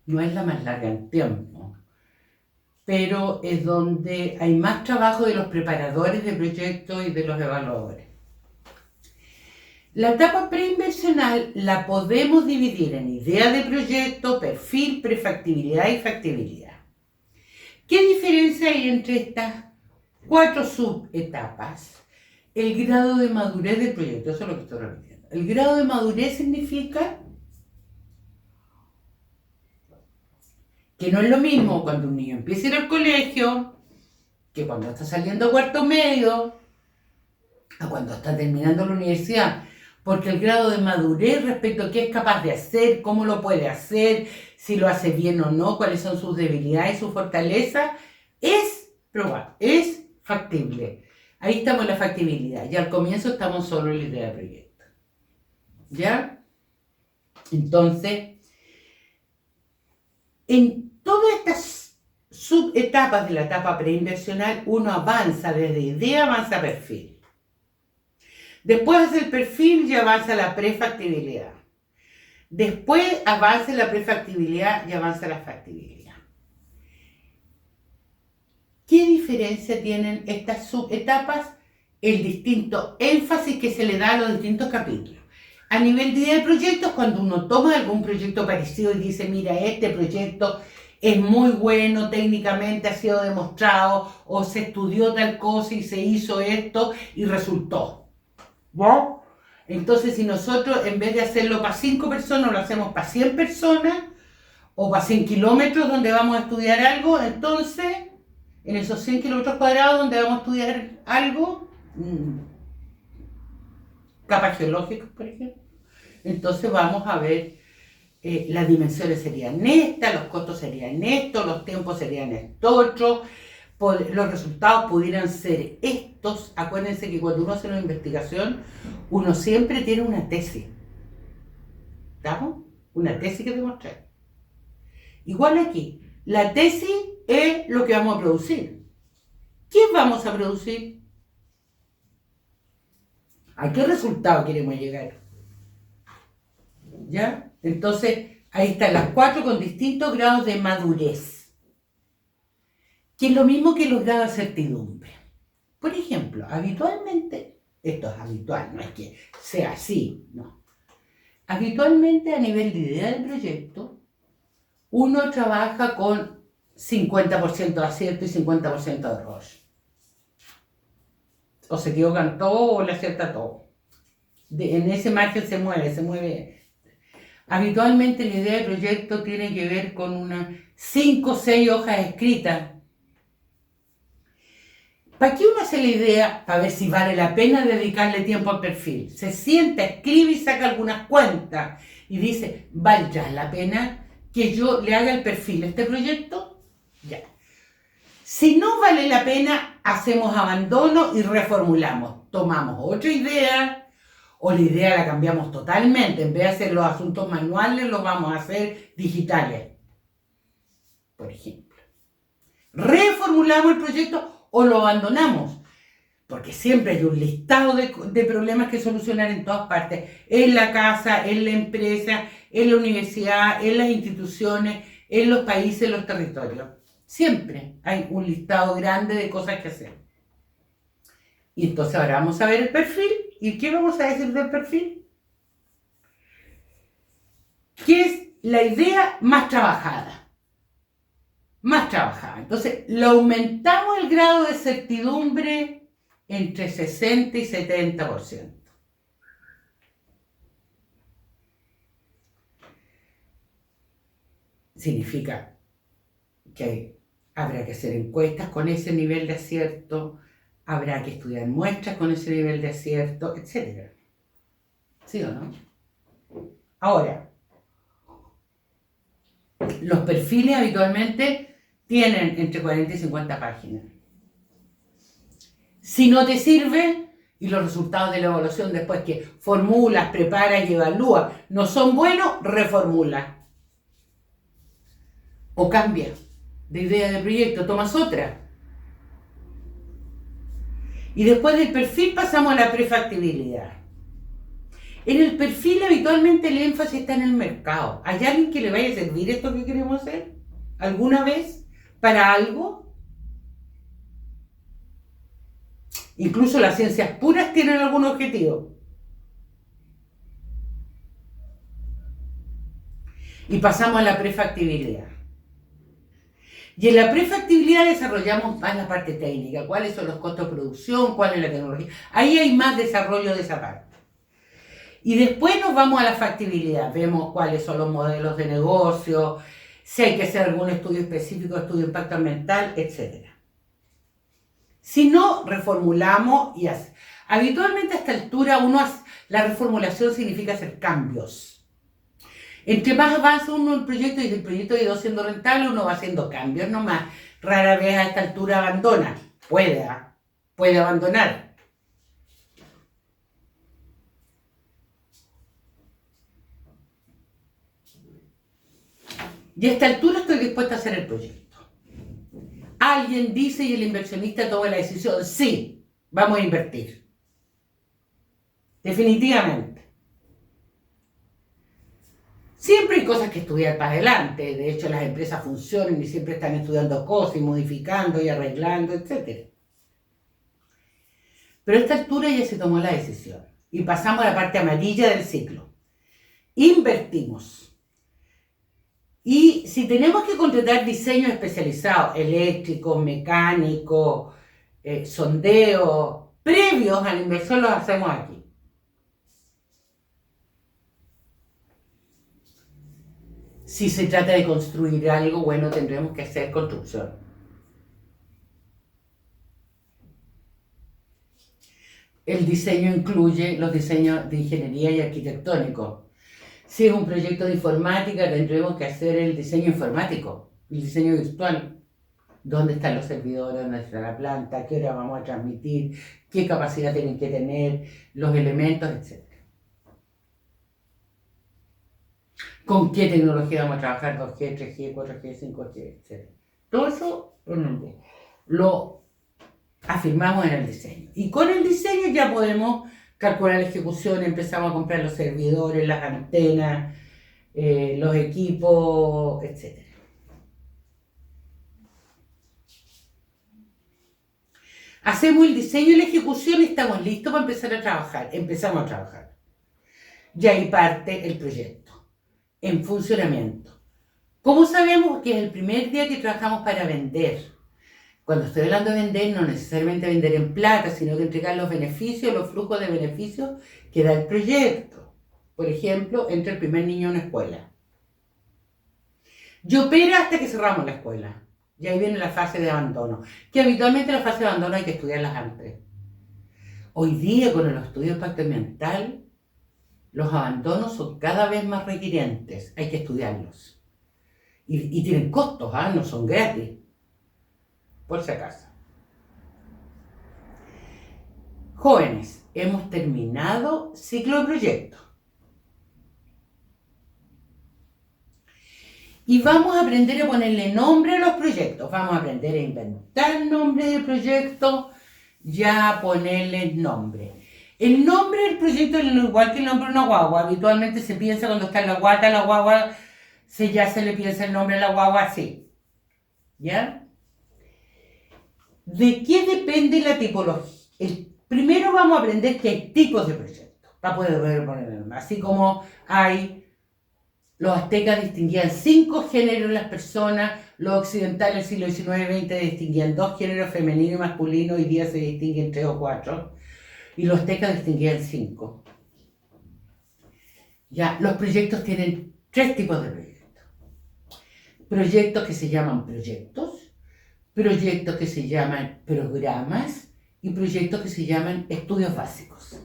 no es la más larga en tiempo, pero es donde hay más trabajo de los preparadores de proyectos y de los evaluadores. La etapa preinversional la podemos dividir en idea de proyecto, perfil, prefactibilidad y factibilidad. ¿Qué diferencia hay entre estas 4 subetapas? El grado de madurez del proyecto, eso es lo que estoy repitiendo. El grado de madurez significa que no es lo mismo cuando un niño empieza a ir al colegio, que cuando está saliendo a cuarto medio, a cuando está terminando la universidad, porque el grado de madurez respecto a qué es capaz de hacer, cómo lo puede hacer, si lo hace bien o no, cuáles son sus debilidades y sus fortalezas, es probable, es factible. Ahí estamos en la factibilidad, y al comienzo estamos solo en la idea de proyecto. ¿Ya? Entonces, en todas estas subetapas de la etapa preinversional, uno avanza desde idea, avanza a perfil. Después del perfil ya avanza la prefactibilidad. Después avanza la prefactibilidad y avanza la factibilidad. ¿Qué diferencia tienen estas subetapas? El distinto énfasis que se le da a los distintos capítulos. A nivel de idea de proyectos, cuando uno toma algún proyecto parecido y dice, mira, este proyecto es muy bueno, técnicamente ha sido demostrado, o se estudió tal cosa y se hizo esto y resultó. ¿No? Entonces, si nosotros en vez de hacerlo para 5 personas, lo hacemos para 100 personas, o para 100 kilómetros donde vamos a estudiar algo, entonces, en esos 100 kilómetros cuadrados donde vamos a estudiar algo, capas geológicas, por ejemplo, entonces vamos a ver, las dimensiones serían estas, los costos serían estos, los tiempos serían estos otros, los resultados pudieran ser estos. Acuérdense que cuando uno hace una investigación, uno siempre tiene una tesis. ¿Estamos? Una tesis que demostrar. Igual aquí, la tesis es lo que vamos a producir. ¿Qué vamos a producir? ¿A qué resultado queremos llegar? ¿Ya? Entonces, ahí están las 4 con distintos grados de madurez, que es lo mismo que los grados de certidumbre. Por ejemplo, habitualmente, esto es habitual, no es que sea así, no. Habitualmente a nivel de idea del proyecto, uno trabaja con 50% de acierto y 50% de error. O se equivocan todo o le acierta todo. En ese margen se mueve. Habitualmente la idea del proyecto tiene que ver con unas 5 o 6 hojas escritas. ¿Para qué uno hace la idea? Para ver si vale la pena dedicarle tiempo al perfil. Se sienta, escribe y saca algunas cuentas y dice, ¿valdrá la pena que yo le haga el perfil a este proyecto? Ya. Si no vale la pena, hacemos abandono y reformulamos. Tomamos otra idea o la idea la cambiamos totalmente. En vez de hacer los asuntos manuales, los vamos a hacer digitales. Por ejemplo. Reformulamos el proyecto o lo abandonamos, porque siempre hay un listado de problemas que solucionar en todas partes, en la casa, en la empresa, en la universidad, en las instituciones, en los países, en los territorios. Siempre hay un listado grande de cosas que hacer. Y entonces ahora vamos a ver el perfil. ¿Y qué vamos a decir del perfil? ¿Qué es la idea más trabajada. Más trabajada. Entonces, lo aumentamos el grado de certidumbre entre 60 y 70%. Significa que habrá que hacer encuestas con ese nivel de acierto, habrá que estudiar muestras con ese nivel de acierto, etc. ¿Sí o no? Ahora, los perfiles habitualmente tienen entre 40 y 50 páginas. Si no te sirve, y los resultados de la evaluación después que formulas, preparas y evalúas no son buenos, reformula. O cambia de idea de proyecto, tomas otra. Y después del perfil pasamos a la prefactibilidad. En el perfil habitualmente el énfasis está en el mercado. ¿Hay alguien que le vaya a servir esto que queremos hacer? ¿Alguna vez? ¿Para algo? Incluso las ciencias puras tienen algún objetivo. Y pasamos a la prefactibilidad. Y en la prefactibilidad desarrollamos más la parte técnica. ¿Cuáles son los costos de producción? ¿Cuál es la tecnología? Ahí hay más desarrollo de esa parte. Y después nos vamos a la factibilidad. Vemos cuáles son los modelos de negocio, si hay que hacer algún estudio específico, estudio de impacto ambiental, etc. Si no, reformulamos y hace. Habitualmente a esta altura la reformulación significa hacer cambios. Entre más avanza uno en el proyecto y el proyecto ha ido siendo rentable, uno va haciendo cambios nomás. Rara vez a esta altura abandona. Puede abandonar. Y a esta altura estoy dispuesta a hacer el proyecto. Alguien dice y el inversionista toma la decisión, sí, vamos a invertir. Definitivamente. Siempre hay cosas que estudiar para adelante. De hecho, las empresas funcionan y siempre están estudiando cosas y modificando y arreglando, etc. Pero a esta altura ya se tomó la decisión. Y pasamos a la parte amarilla del ciclo. Invertimos. Y si tenemos que contratar diseños especializados, eléctricos, mecánicos, sondeos, previos a la inversión, los hacemos aquí. Si se trata de construir algo, bueno, tendremos que hacer construcción. El diseño incluye los diseños de ingeniería y arquitectónico. Si es un proyecto de informática, tendremos que hacer el diseño informático, el diseño virtual. ¿Dónde están los servidores? ¿Dónde está la planta? ¿Qué hora vamos a transmitir? ¿Qué capacidad tienen que tener? Los elementos, etc. ¿Con qué tecnología vamos a trabajar? 2G, 3G, 4G, 5G, etc. Todo eso lo afirmamos en el diseño. Y con el diseño ya podemos calcular la ejecución, empezamos a comprar los servidores, las antenas, los equipos, etc. Hacemos el diseño y la ejecución y estamos listos para empezar a trabajar. Empezamos a trabajar. Y ahí parte el proyecto, en funcionamiento. ¿Cómo sabemos que es el primer día que trabajamos para vender? Cuando estoy hablando de vender, no necesariamente vender en plata, sino que entregar los beneficios, los flujos de beneficios que da el proyecto. Por ejemplo, entra el primer niño a una escuela. Y opera hasta que cerramos la escuela. Y ahí viene la fase de abandono, que habitualmente la fase de abandono hay que estudiarlas antes. Hoy día, con el estudio de impacto ambiental, los abandonos son cada vez más requirientes, hay que estudiarlos. Y tienen costos, no son gratis. Por si acaso. Jóvenes, hemos terminado ciclo de proyecto. Y vamos a aprender a ponerle nombre a los proyectos. Vamos a aprender a inventar nombres de proyectos, ya a ponerles nombre. El nombre del proyecto es igual que el nombre de una guagua. Habitualmente se piensa cuando está en la guata, la guagua, ya se le piensa el nombre de la guagua así. ¿Ya? ¿De qué depende la tipología? Primero vamos a aprender que hay tipos de proyectos, para poder poner el nombre. Así como hay Los aztecas distinguían 5 géneros en las personas, los occidentales del siglo XIX y XX distinguían 2 géneros, femenino y masculino, hoy día se distinguen 3 o 4, y los aztecas distinguían 5. Ya, los proyectos tienen 3 tipos de proyectos. Proyectos que se llaman proyectos que se llaman programas y proyectos que se llaman estudios básicos.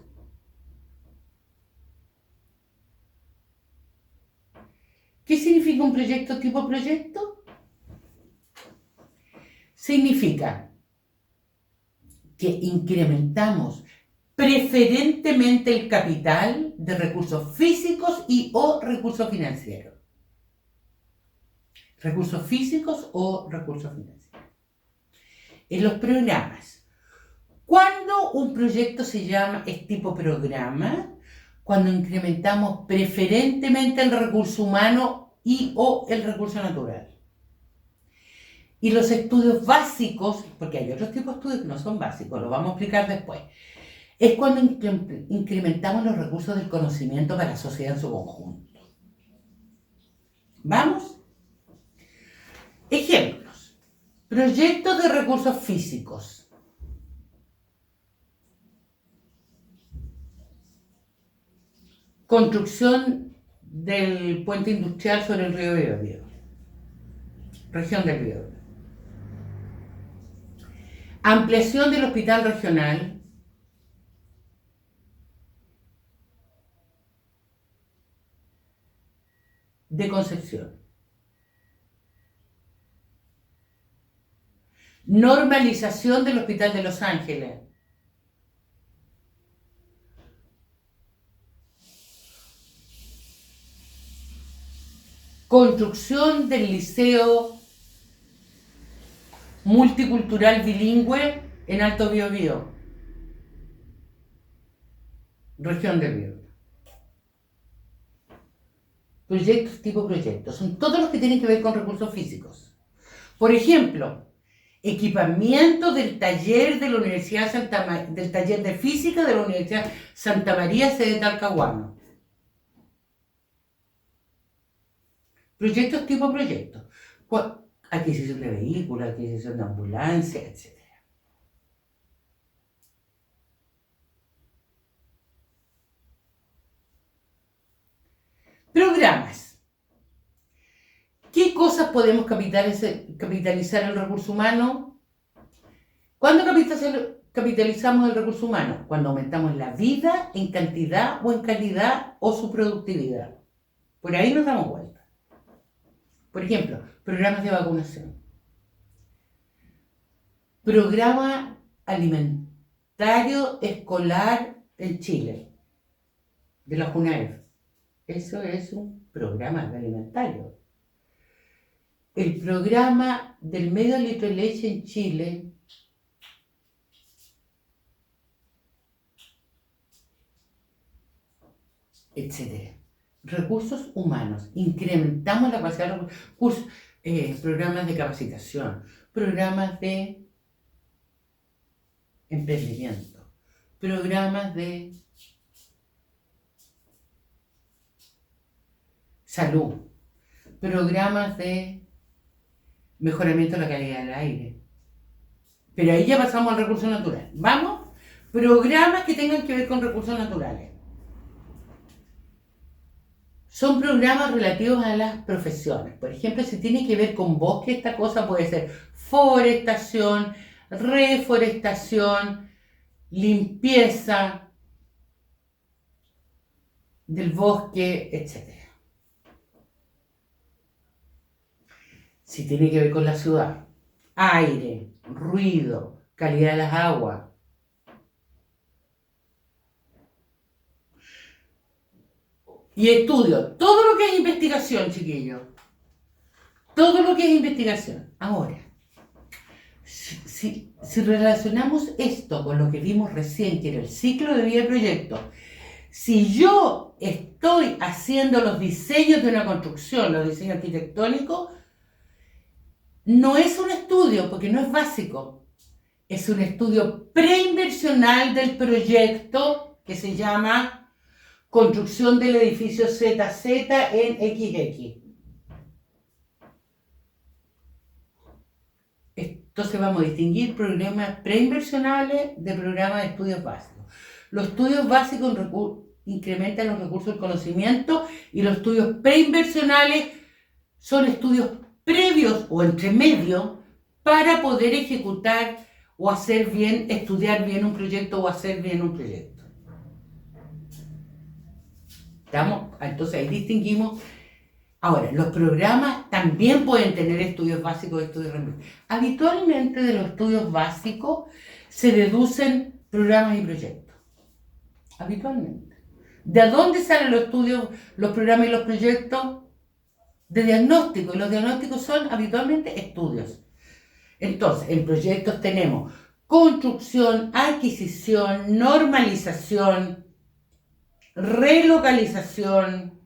¿Qué significa un proyecto tipo proyecto? Significa que incrementamos preferentemente el capital de recursos físicos y o recursos financieros. Recursos físicos o recursos financieros. En los programas, ¿cuándo un proyecto es tipo programa? Cuando incrementamos preferentemente el recurso humano y o el recurso natural. Y los estudios básicos, porque hay otros tipos de estudios que no son básicos, lo vamos a explicar después, es cuando incrementamos los recursos del conocimiento para la sociedad en su conjunto. ¿Vamos? Ejemplos. Proyectos de recursos físicos. Construcción del puente industrial sobre el río Biobío, región del Biobío. Ampliación del hospital regional. De Concepción. Normalización del hospital de Los Ángeles. Construcción del liceo multicultural bilingüe en Alto Biobío, región del Biobío. Proyectos tipo proyectos, son todos los que tienen que ver con recursos físicos. Por ejemplo, equipamiento del taller de la Universidad del taller de física de la Universidad Santa María, sede de Talcahuano. Proyectos tipo proyectos. Adquisición de vehículos, adquisición de ambulancia, etc. Programas. ¿Qué cosas podemos capitalizar el recurso humano? ¿Cuándo capitalizamos el recurso humano? Cuando aumentamos la vida en cantidad o en calidad o su productividad. Por ahí nos damos vuelta. Por ejemplo, programas de vacunación. Programa alimentario escolar en Chile, de la UNAEF. Eso es un programa alimentario. El programa del medio litro de leche en Chile etc. Recursos humanos. Incrementamos la capacidad de recursos, programas de capacitación, programas de emprendimiento, programas de salud, programas de mejoramiento de la calidad del aire. Pero ahí ya pasamos al recurso natural. ¿Vamos? Programas que tengan que ver con recursos naturales. Son programas relativos a las profesiones. Por ejemplo, si tiene que ver con bosque, esta cosa puede ser forestación, reforestación, limpieza del bosque, etc. Si tiene que ver con la ciudad, aire, ruido, calidad de las aguas. Y estudio todo lo que es investigación, chiquillos. Todo lo que es investigación. Ahora, si relacionamos esto con lo que vimos recién, que era el ciclo de vida del proyecto, si yo estoy haciendo los diseños de una construcción, los diseños arquitectónicos, no es un estudio, porque no es básico. Es un estudio preinversional del proyecto que se llama construcción del edificio ZZ en XX. Entonces vamos a distinguir programas preinversionales de programas de estudios básicos. Los estudios básicos incrementan los recursos del conocimiento y los estudios preinversionales son estudios previos o entre medio para poder ejecutar o hacer bien, estudiar bien un proyecto o hacer bien un proyecto. ¿Estamos? Entonces ahí distinguimos. Ahora, los programas también pueden tener estudios básicos y estudios remedios. Habitualmente de los estudios básicos se deducen programas y proyectos. Habitualmente. ¿De dónde salen los estudios, los programas y los proyectos? De diagnóstico. Y los diagnósticos son habitualmente estudios. Entonces, en proyectos tenemos construcción, adquisición, normalización, relocalización.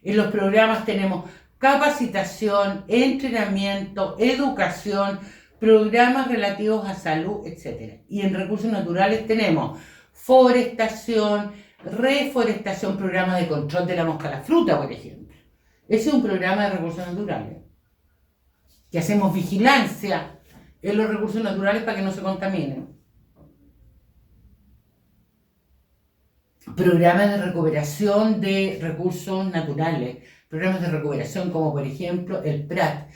En los programas tenemos capacitación, entrenamiento, educación, programas relativos a salud, etc. Y en recursos naturales tenemos forestación, reforestación, programas de control de la mosca a la fruta, por ejemplo. Ese es un programa de recursos naturales. Que hacemos vigilancia en los recursos naturales para que no se contaminen. Programas de recuperación de recursos naturales, programas de recuperación como por ejemplo el PRAT,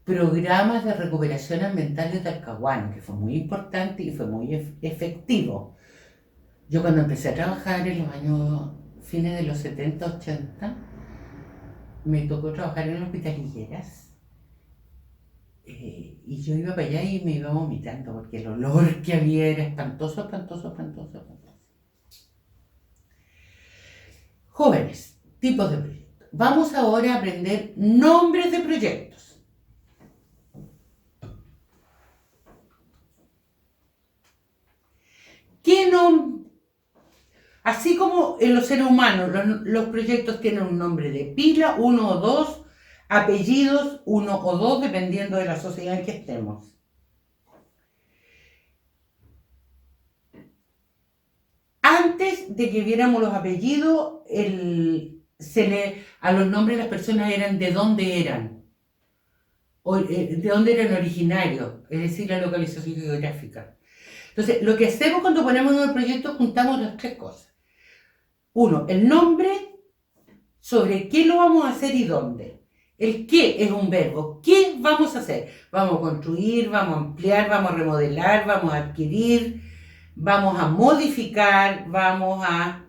programas de recuperación ambiental de Talcahuano, que fue muy importante y fue muy efectivo. Yo cuando empecé a trabajar en los años fines de los 70, 80, me tocó trabajar en Hospital Higueras. Y yo iba para allá y me iba vomitando porque el olor que había era espantoso, espantoso, espantoso, espantoso. Jóvenes, tipos de proyectos. Vamos ahora a aprender nombres de proyectos. ¿Qué nombre? Así como en los seres humanos, los proyectos tienen un nombre de pila, 1 o 2, apellidos, 1 o 2, dependiendo de la sociedad en que estemos. Antes de que viéramos los apellidos, a los nombres de las personas eran de dónde eran, o de dónde eran originarios, es decir, la localización geográfica. Entonces, lo que hacemos cuando ponemos en el proyecto, juntamos las tres cosas. Uno, el nombre, sobre qué lo vamos a hacer y dónde. El qué es un verbo. ¿Qué vamos a hacer? Vamos a construir, vamos a ampliar, vamos a remodelar, vamos a adquirir, vamos a modificar, vamos a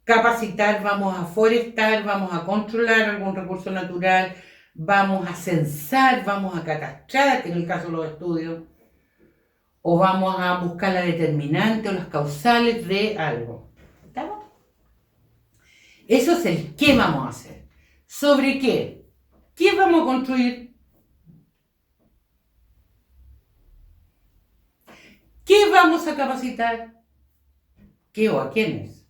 capacitar, vamos a forestar, vamos a controlar algún recurso natural, vamos a censar, vamos a catastrar, en el caso de los estudios, o vamos a buscar la determinante o las causales de algo. ¿Estamos? Eso es el qué vamos a hacer. ¿Sobre qué? ¿Qué vamos a construir? ¿Qué vamos a capacitar? ¿Qué o a quiénes?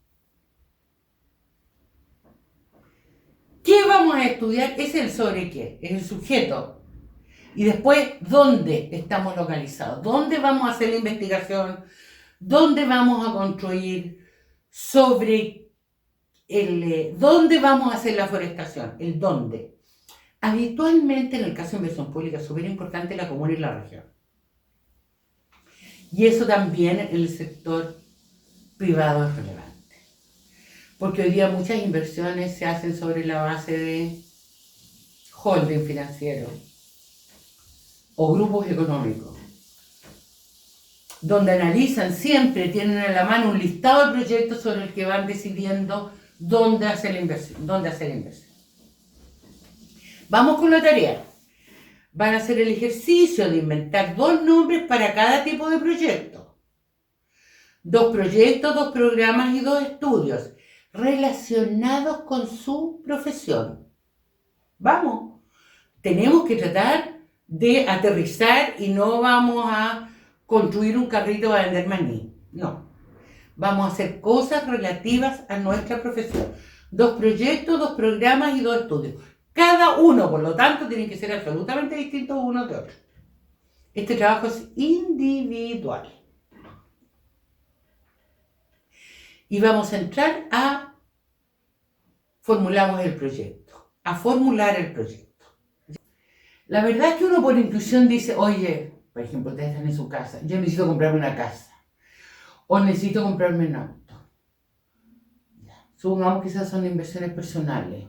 ¿Qué vamos a estudiar? Es el sobre qué, es el sujeto. Y después, ¿dónde estamos localizados? ¿Dónde vamos a hacer la investigación? ¿Dónde vamos a construir? ¿Sobre dónde vamos a hacer la forestación? El dónde. Habitualmente, en el caso de inversión pública, es súper importante la comuna y la región. Y eso también en el sector privado es relevante. Porque hoy día muchas inversiones se hacen sobre la base de holding financiero o grupos económicos, donde analizan siempre, tienen a la mano un listado de proyectos sobre el que van decidiendo dónde hacer la inversión. Vamos con la tarea. Van a hacer el ejercicio de inventar 2 nombres para cada tipo de proyecto. 2 proyectos, 2 programas y 2 estudios relacionados con su profesión. Vamos, tenemos que tratar de aterrizar y no vamos a construir un carrito para vender maní. No, vamos a hacer cosas relativas a nuestra profesión. 2 proyectos, 2 programas y 2 estudios. Cada uno, por lo tanto, tiene que ser absolutamente distinto uno de otro. Este trabajo es individual. y vamos a entrar a formulamos el proyecto, a formular el proyecto. La verdad es que uno por intuición dice, oye, por ejemplo, ustedes están en su casa, yo necesito comprarme una casa o necesito comprarme un auto. Supongamos que esas son inversiones personales.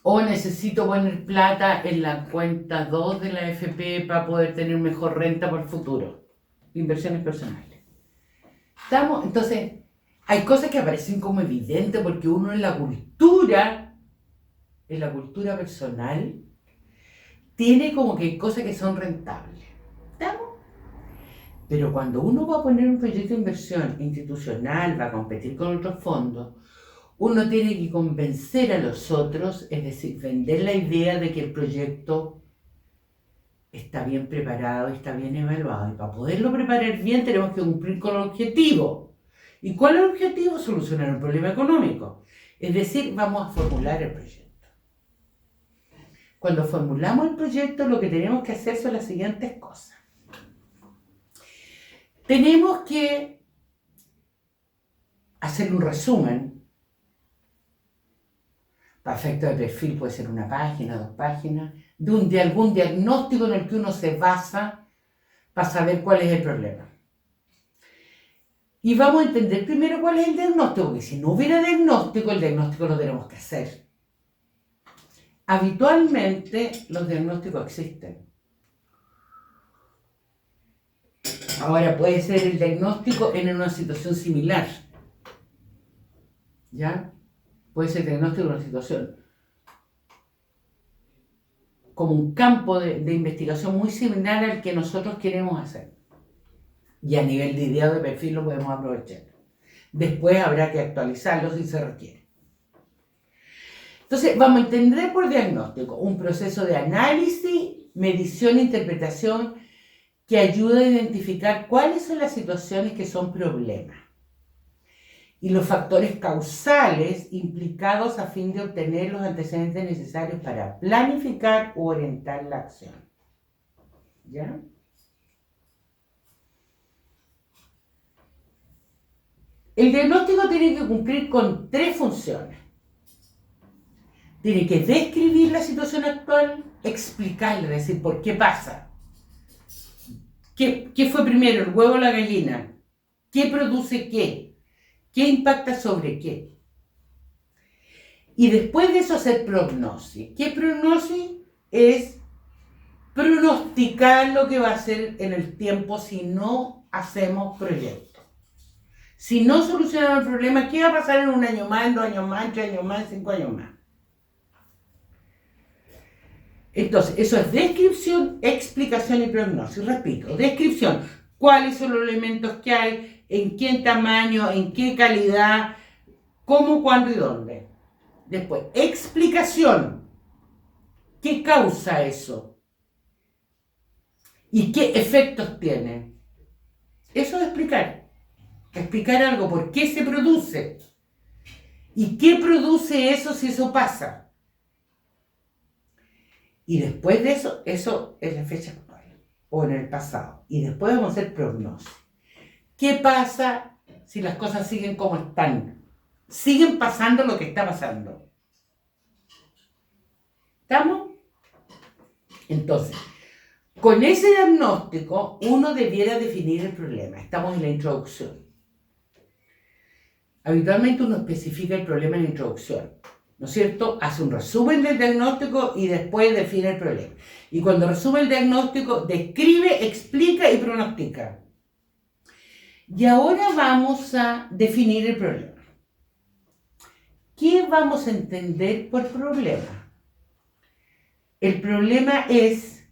O necesito poner plata en la cuenta 2 de la AFP para poder tener mejor renta por el futuro. Inversiones personales. Entonces, hay cosas que aparecen como evidentes porque uno en la cultura personal, tiene como que cosas que son rentables. ¿Estamos? Pero cuando uno va a poner un proyecto de inversión institucional, va a competir con otros fondos, uno tiene que convencer a los otros, es decir, vender la idea de que el proyecto está bien preparado, está bien evaluado. Y para poderlo preparar bien tenemos que cumplir con el objetivo. ¿Y cuál es el objetivo? Solucionar un problema económico. Es decir, vamos a formular el proyecto. Cuando formulamos el proyecto, lo que tenemos que hacer son las siguientes cosas. Tenemos que hacer un resumen. Para efectos de perfil puede ser una página, 2 páginas, de algún diagnóstico en el que uno se basa para saber cuál es el problema. Y vamos a entender primero cuál es el diagnóstico, porque si no hubiera diagnóstico, el diagnóstico lo tenemos que hacer. Habitualmente los diagnósticos existen. Ahora puede ser el diagnóstico en una situación similar. ¿Ya? Puede ser el diagnóstico de una situación como un campo de investigación muy similar al que nosotros queremos hacer. Y a nivel de idea de perfil lo podemos aprovechar. Después habrá que actualizarlo si se requiere. Entonces, vamos a entender por diagnóstico un proceso de análisis, medición e interpretación que ayuda a identificar cuáles son las situaciones que son problemas y los factores causales implicados a fin de obtener los antecedentes necesarios para planificar u orientar la acción. ¿Ya? El diagnóstico tiene que cumplir con 3 funciones. Tiene que describir la situación actual, explicarla, es decir, por qué pasa. ¿Qué fue primero, el huevo o la gallina? ¿Qué produce qué? ¿Qué impacta sobre qué? Y después de eso hacer prognosis. ¿Qué prognosis? Es pronosticar lo que va a ser en el tiempo si no hacemos proyectos. Si no solucionamos el problema, ¿qué va a pasar en 1 año más, en 2 años más, en 3 años más, en 5 años más? Entonces, eso es descripción, explicación y prognosis. Repito, descripción. ¿Cuáles son los elementos que hay? ¿En qué tamaño? ¿En qué calidad? ¿Cómo, cuándo y dónde? Después, explicación. ¿Qué causa eso? ¿Y qué efectos tiene? Eso es explicar. Explicar algo, por qué se produce. ¿Y qué produce eso si eso pasa? Y después de eso, eso es la fecha actual o en el pasado. Y después vamos a hacer prognosis. ¿Qué pasa si las cosas siguen como están? Siguen pasando lo que está pasando. ¿Estamos? Entonces, con ese diagnóstico, uno debiera definir el problema. Estamos en la introducción. Habitualmente uno especifica el problema en la introducción, ¿no es cierto? Hace un resumen del diagnóstico y después define el problema. Y cuando resume el diagnóstico, describe, explica y pronostica. Y ahora vamos a definir el problema. ¿Qué vamos a entender por problema? El problema es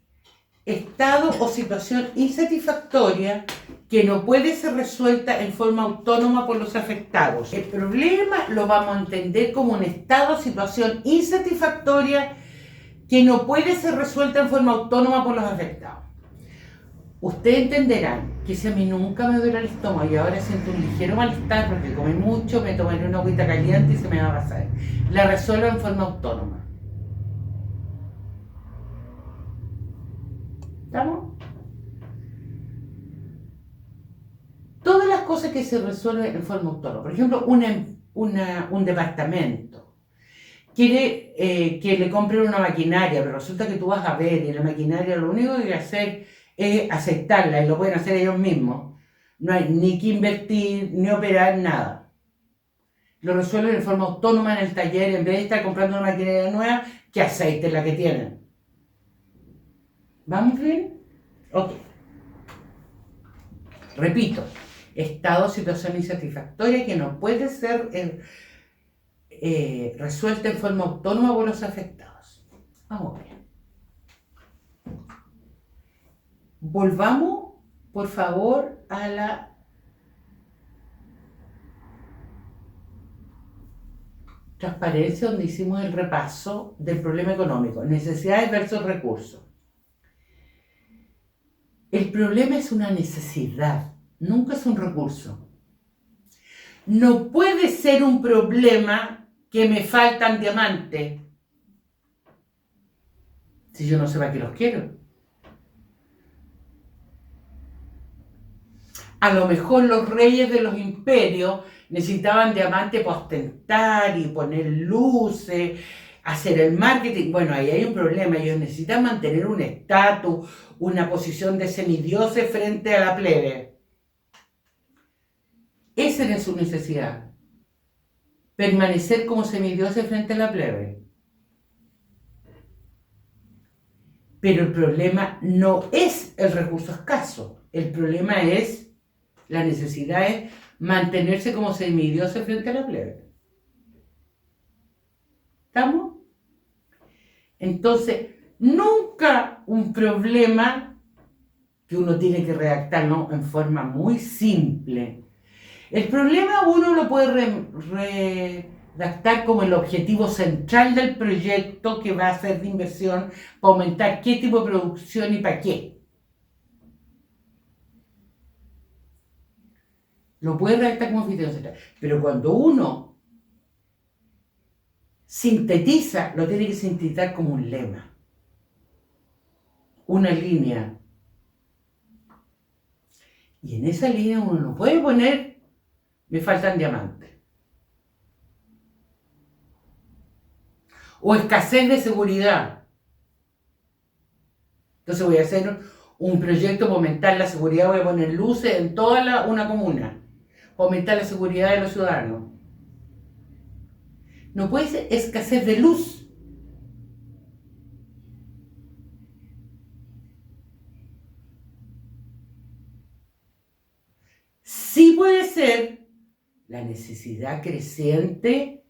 estado o situación insatisfactoria que no puede ser resuelta en forma autónoma por los afectados. El problema lo vamos a entender como un estado o situación insatisfactoria que no puede ser resuelta en forma autónoma por los afectados. Ustedes entenderán que si a mí nunca me duele el estómago y ahora siento un ligero malestar porque comí mucho, me tomaré una agüita caliente y se me va a pasar. La resuelvo en forma autónoma. ¿Estamos? Todas las cosas cosas que se resuelven en forma autónoma. Por ejemplo, un departamento quiere que le compren una maquinaria, pero resulta que tú vas a ver y la maquinaria lo único que hay que hacer es aceptarla y lo pueden hacer ellos mismos. No hay ni que invertir, ni operar, nada. Lo resuelven de forma autónoma en el taller, en vez de estar comprando una maquinaria nueva, que aceiten la que tienen. ¿Vamos bien? Ok. Repito, estado o situación insatisfactoria que no puede ser resuelta en forma autónoma por los afectados. Vamos bien. Volvamos, por favor, a la transparencia donde hicimos el repaso del problema económico, necesidades versus recursos. El problema es una necesidad, nunca es un recurso. No puede ser un problema que me faltan diamantes si yo no sé para qué los quiero. A lo mejor los reyes de los imperios necesitaban diamantes para ostentar y poner luces, hacer el marketing. Bueno, ahí hay un problema. Ellos necesitan mantener un estatus, una posición de semidioses frente a la plebe. Esa era su necesidad. Permanecer como semidioses frente a la plebe. Pero el problema no es el recurso escaso. El problema es, la necesidad es mantenerse como semidioses frente a la plebe. ¿Estamos? Entonces, nunca un problema que uno tiene que redactarlo en forma muy simple. El problema uno lo puede redactar como el objetivo central del proyecto que va a ser de inversión para aumentar qué tipo de producción y para qué. Lo puede redactar como objetivo central. Pero cuando uno sintetiza, lo tiene que sintetizar como un lema. Una línea. Y en esa línea uno no puede poner, me faltan diamantes. O escasez de seguridad. Entonces voy a hacer un proyecto para aumentar la seguridad, voy a poner luces en toda una comuna. Para aumentar la seguridad de los ciudadanos. No puede ser escasez de luz. Sí puede ser la necesidad creciente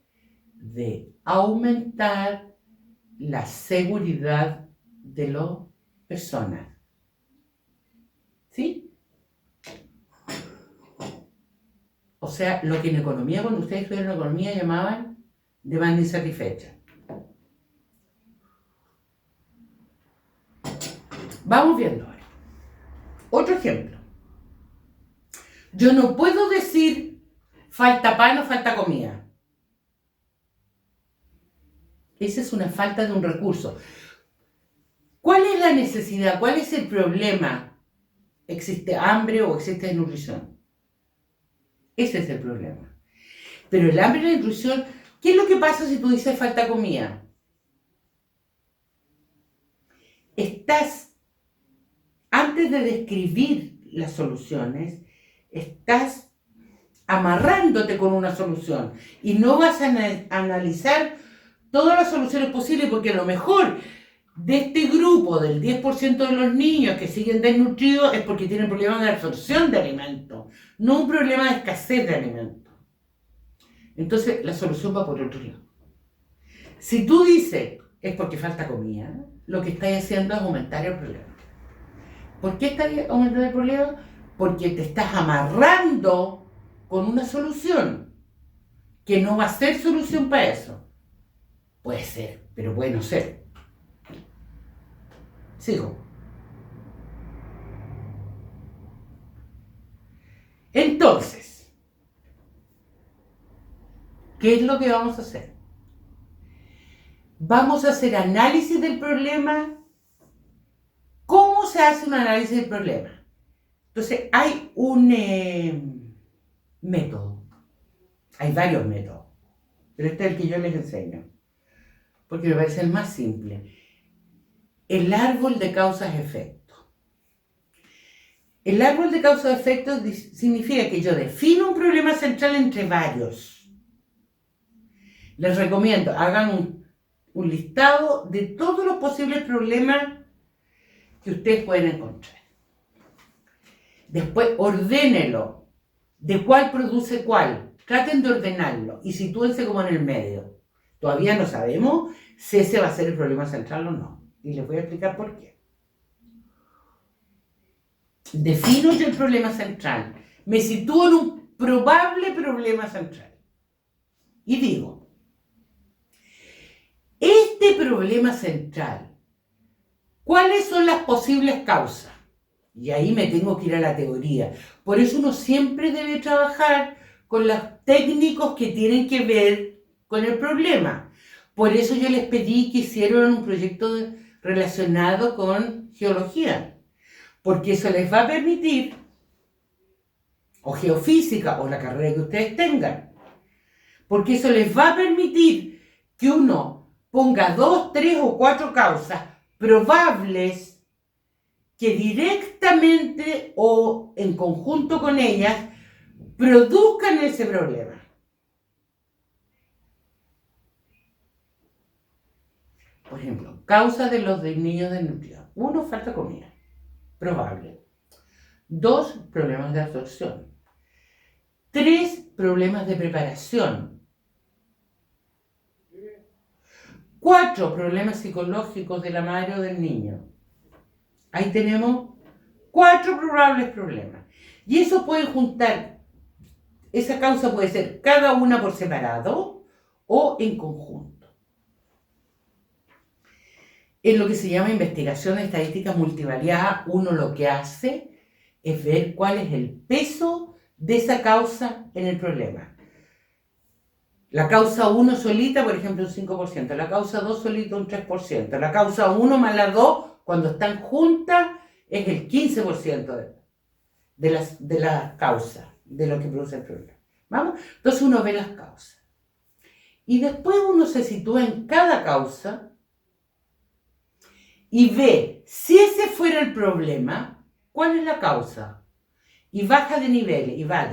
de aumentar la seguridad de las personas. ¿Sí? O sea, lo que en economía, cuando ustedes estudiaron economía, llamaban demanda insatisfecha. Vamos viendo ahora. Otro ejemplo. Yo no puedo decir falta pan o falta comida. Esa es una falta de un recurso. ¿Cuál es la necesidad? ¿Cuál es el problema? ¿Existe hambre o existe desnutrición? Ese es el problema. Pero el hambre y la desnutrición, ¿qué es lo que pasa si tú dices falta comida? Estás, antes de describir las soluciones, estás amarrándote con una solución y no vas a analizar todas las soluciones posibles, porque a lo mejor de este grupo del 10% de los niños que siguen desnutridos es porque tienen problemas de absorción de alimentos, no un problema de escasez de alimentos. Entonces la solución va por otro lado. Si tú dices es porque falta comida, lo que estás haciendo es aumentar el problema. ¿Por qué estás aumentando el problema? Porque te estás amarrando con una solución que no va a ser solución para eso. Puede ser, pero puede no ser. Sigo. Entonces, ¿qué es lo que vamos a hacer? Vamos a hacer análisis del problema. ¿Cómo se hace un análisis del problema? Entonces, hay un método. Hay varios métodos, pero este es el que yo les enseño, porque me parece el más simple. El árbol de causas-efectos. El árbol de causas-efectos significa que yo defino un problema central entre varios. Les recomiendo, hagan un listado de todos los posibles problemas que ustedes pueden encontrar. Después, ordénelo. ¿De cuál produce cuál? Traten de ordenarlo y sitúense como en el medio. Todavía no sabemos si ese va a ser el problema central o no. Y les voy a explicar por qué. Defino yo el problema central. Me sitúo en un probable problema central. Y digo, este problema central, ¿cuáles son las posibles causas? Y ahí me tengo que ir a la teoría. Por eso uno siempre debe trabajar con los técnicos que tienen que ver con el problema. Por eso yo les pedí que hicieran un proyecto relacionado con geología, porque eso les va a permitir, o geofísica, o la carrera que ustedes tengan, porque eso les va a permitir que uno ponga 2, 3 o 4 causas probables que directamente o en conjunto con ellas produzcan ese problema. Por ejemplo, causa de los niños desnutridos. 1, falta comida. Probable. 2, problemas de absorción. 3, problemas de preparación. 4, problemas psicológicos de la madre o del niño. Ahí tenemos 4 probables problemas. Y eso puede juntar, esa causa puede ser cada una por separado o en conjunto. En lo que se llama investigación estadística multivariada, uno lo que hace es ver cuál es el peso de esa causa en el problema. La causa 1 solita, por ejemplo, un 5%, la causa 2 solita un 3%, la causa 1 más la 2, cuando están juntas, es el 15% de la causa, de lo que produce el problema. ¿Vamos? Entonces uno ve las causas. Y después uno se sitúa en cada causa y ve, si ese fuera el problema, ¿cuál es la causa? Y baja de nivel, y va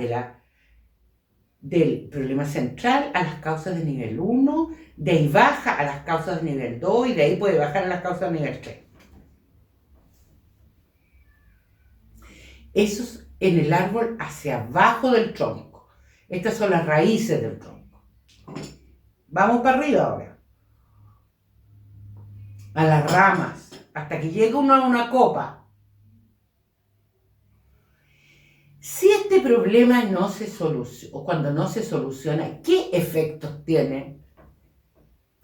del problema central a las causas de nivel 1, de ahí baja a las causas de nivel 2 y de ahí puede bajar a las causas de nivel 3. Eso es en el árbol hacia abajo del tronco. Estas son las raíces del tronco. Vamos para arriba ahora. A las ramas, hasta que llega uno a una copa. Si este problema no se soluciona, o cuando no se soluciona, ¿qué efectos tiene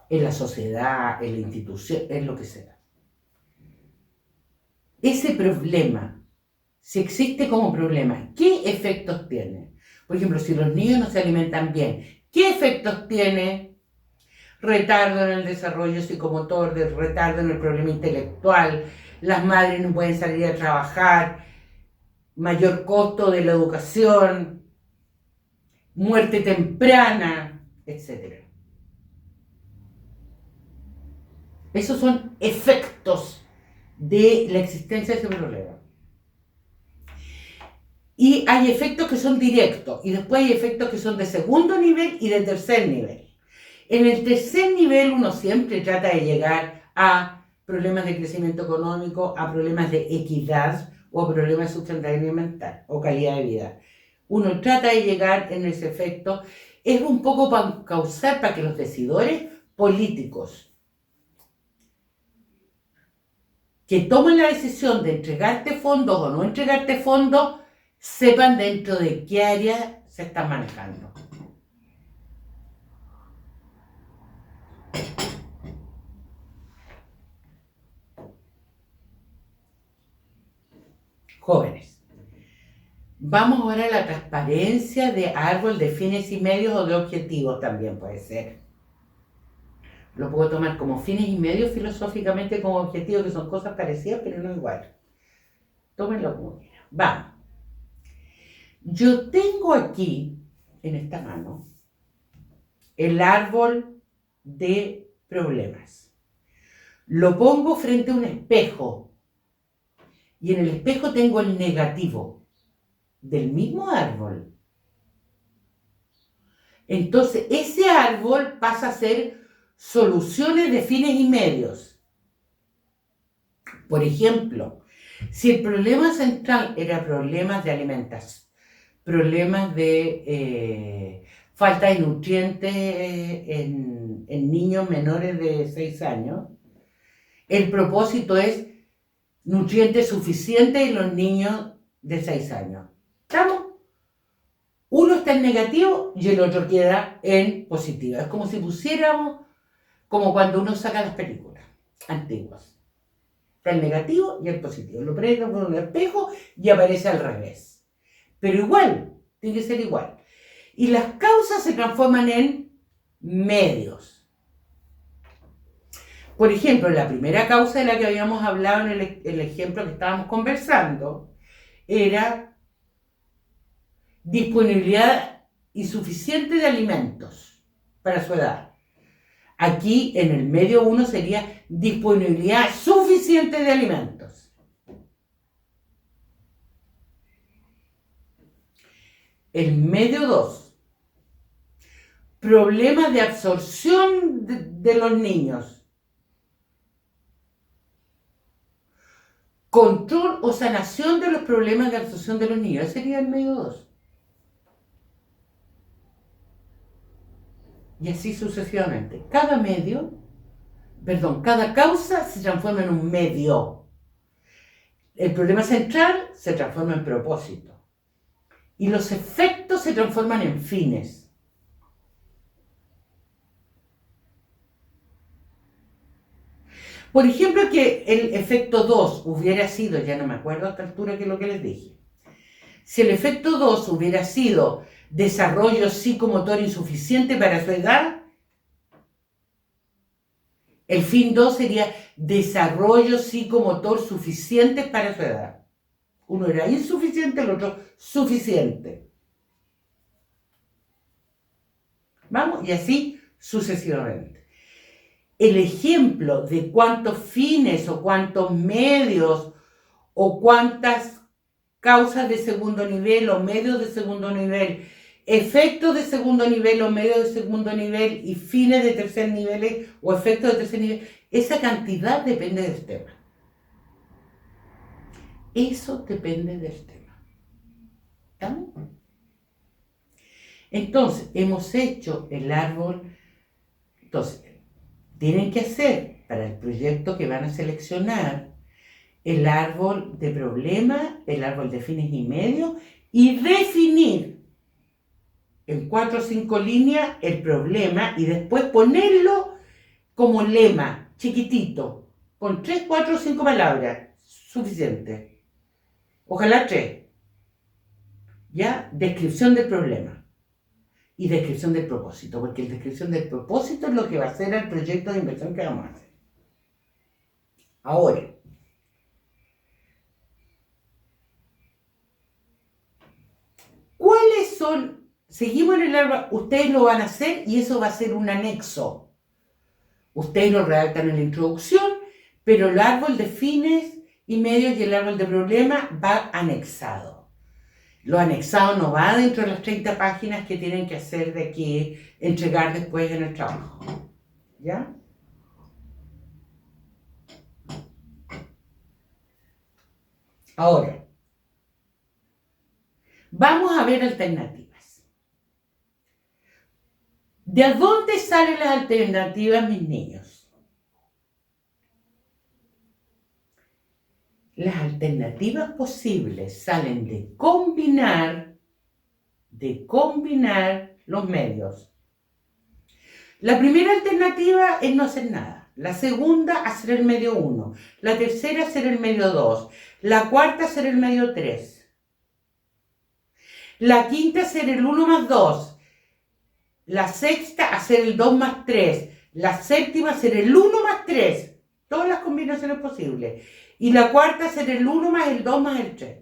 en la sociedad, en la institución, en lo que sea? Ese problema, si existe como problema, ¿qué efectos tiene? Por ejemplo, si los niños no se alimentan bien, ¿qué efectos tiene? Retardo en el desarrollo psicomotor, retardo en el problema intelectual, las madres no pueden salir a trabajar, mayor costo de la educación, muerte temprana, etc. Esos son efectos de la existencia de ese problema. Y hay efectos que son directos, y después hay efectos que son de segundo nivel y de tercer nivel. En el tercer nivel uno siempre trata de llegar a problemas de crecimiento económico, a problemas de equidad o a problemas de sustentabilidad mental o calidad de vida. Uno trata de llegar en ese efecto, es un poco para causar para que los decidores políticos que tomen la decisión de entregarte fondos o no entregarte fondos, sepan dentro de qué área se están manejando. Jóvenes, vamos ahora a la transparencia de árbol de fines y medios o de objetivos también puede ser. Lo puedo tomar como fines y medios filosóficamente como objetivos, que son cosas parecidas pero no iguales. Tómenlo como quieran. Vamos. Yo tengo aquí, en esta mano, el árbol de problemas. Lo pongo frente a un espejo y en el espejo tengo el negativo del mismo árbol. Entonces, ese árbol pasa a ser soluciones de fines y medios. Por ejemplo, si el problema central era problemas de alimentación, problemas de falta de nutrientes en niños menores de 6 años, el propósito es nutrientes suficientes en los niños de 6 años. ¿Estamos? Uno está en negativo y el otro queda en positivo. Es como si pusiéramos, como cuando uno saca las películas antiguas. Está el negativo y el positivo. Lo prendo con un espejo y aparece al revés. Pero igual, tiene que ser igual. Y las causas se transforman en medios. Por ejemplo, la primera causa de la que habíamos hablado en el ejemplo que estábamos conversando era disponibilidad insuficiente de alimentos para su edad. Aquí en el medio 1 sería disponibilidad suficiente de alimentos. El medio 2, problemas de absorción de los niños. Control o sanación de los problemas de absorción de los niños. Ese sería el medio 2. Y así sucesivamente. Cada causa se transforma en un medio. El problema central se transforma en propósito. Y los efectos se transforman en fines. Por ejemplo, que el efecto 2 hubiera sido, ya no me acuerdo a esta altura que es lo que les dije. Si el efecto 2 hubiera sido desarrollo psicomotor insuficiente para su edad, el fin 2 sería desarrollo psicomotor suficiente para su edad. Uno era insuficiente, el otro suficiente. ¿Vamos? Y así sucesivamente. El ejemplo de cuántos fines o cuántos medios o cuántas causas de segundo nivel o medios de segundo nivel, efectos de segundo nivel o medios de segundo nivel y fines de tercer nivel o efectos de tercer nivel, esa cantidad depende del tema. Eso depende del tema. ¿Estamos? Entonces, hemos hecho el árbol. Entonces, tienen que hacer para el proyecto que van a seleccionar el árbol de problemas, el árbol de fines y medios y definir en 4 o 5 líneas el problema y después ponerlo como lema, chiquitito, con 3, 4 o 5 palabras, suficiente. Ojalá 3. ¿Ya? Descripción del problema. Y descripción del propósito, porque la descripción del propósito es lo que va a ser el proyecto de inversión que vamos a hacer. Ahora, ¿cuáles son? Seguimos en el árbol, ustedes lo van a hacer y eso va a ser un anexo. Ustedes lo redactan en la introducción, pero el árbol de fines y medios y el árbol de problemas va anexado. Lo anexado no va dentro de las 30 páginas que tienen que hacer de aquí, entregar después en el trabajo. ¿Ya? Ahora, vamos a ver alternativas. ¿De dónde salen las alternativas, mis niños? Las alternativas posibles salen de combinar los medios. La primera alternativa es no hacer nada. La segunda, hacer el medio 1. La tercera, hacer el medio 2. La cuarta, hacer el medio 3. La quinta, hacer el 1 más 2. La sexta, hacer el 2 más 3. La séptima, hacer el 1 más 3. Todas las combinaciones posibles. Y la cuarta, hacer el 1 más el 2 más el 3.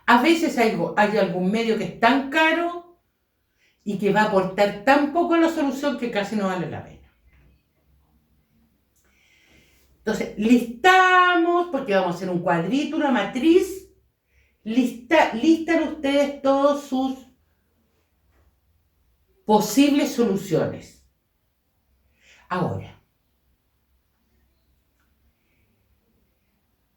A veces hay algún medio que es tan caro y que va a aportar tan poco a la solución que casi no vale la pena. Entonces, listamos, porque vamos a hacer un cuadrito, una matriz, listan ustedes todas sus posibles soluciones. Ahora,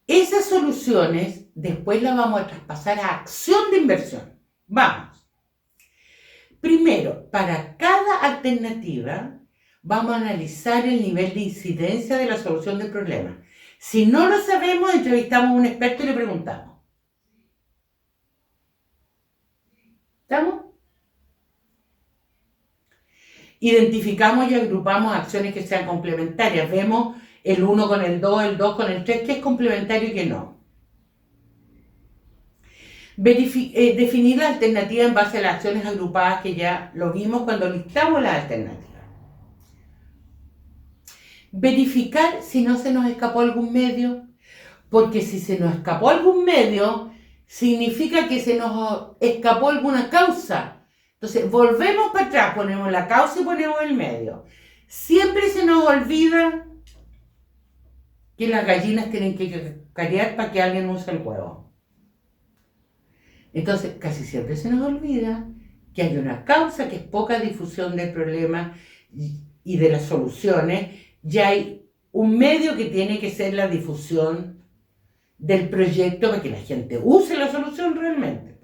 esas soluciones después las vamos a traspasar a acción de inversión. Vamos. Primero, para cada alternativa, vamos a analizar el nivel de incidencia de la solución del problema. Si no lo sabemos, entrevistamos a un experto y le preguntamos. ¿Estamos? Identificamos y agrupamos acciones que sean complementarias. Vemos el 1 con el 2, el 2 con el 3, qué es complementario y qué no. Definir la alternativa en base a las acciones agrupadas, que ya lo vimos cuando listamos las alternativas. Verificar si no se nos escapó algún medio, porque si se nos escapó algún medio, significa que se nos escapó alguna causa. Entonces, volvemos para atrás, ponemos la causa y ponemos el medio. Siempre se nos olvida que las gallinas tienen que cacarear para que alguien use el huevo. Entonces, casi siempre se nos olvida que hay una causa, que es poca difusión del problema y de las soluciones, y hay un medio que tiene que ser la difusión del proyecto para que la gente use la solución realmente.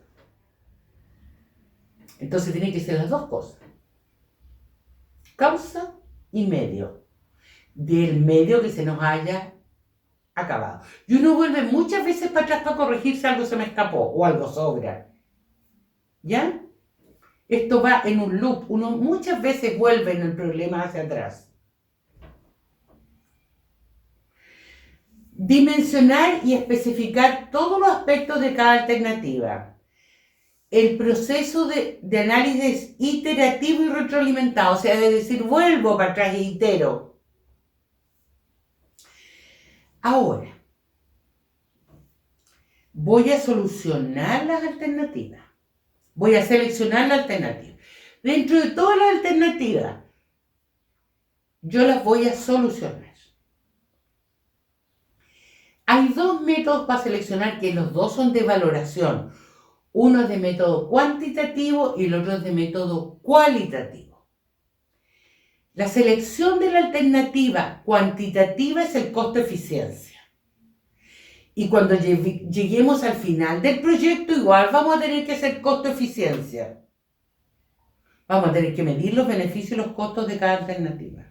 Entonces tienen que ser las dos cosas. Causa y medio. Del medio que se nos haya acabado. Y uno vuelve muchas veces para atrás para corregir si algo se me escapó o algo sobra. ¿Ya? Esto va en un loop. Uno muchas veces vuelve en el problema hacia atrás. Dimensionar y especificar todos los aspectos de cada alternativa. El proceso de análisis iterativo y retroalimentado, o sea, de decir, vuelvo para atrás e itero. Ahora, voy a solucionar las alternativas. Voy a seleccionar la alternativa. Dentro de todas las alternativas, yo las voy a solucionar. Hay dos métodos para seleccionar que los dos son de valoración. Uno es de método cuantitativo y el otro es de método cualitativo. La selección de la alternativa cuantitativa es el costo-eficiencia. Y cuando lleguemos al final del proyecto, igual vamos a tener que hacer costo-eficiencia. Vamos a tener que medir los beneficios y los costos de cada alternativa.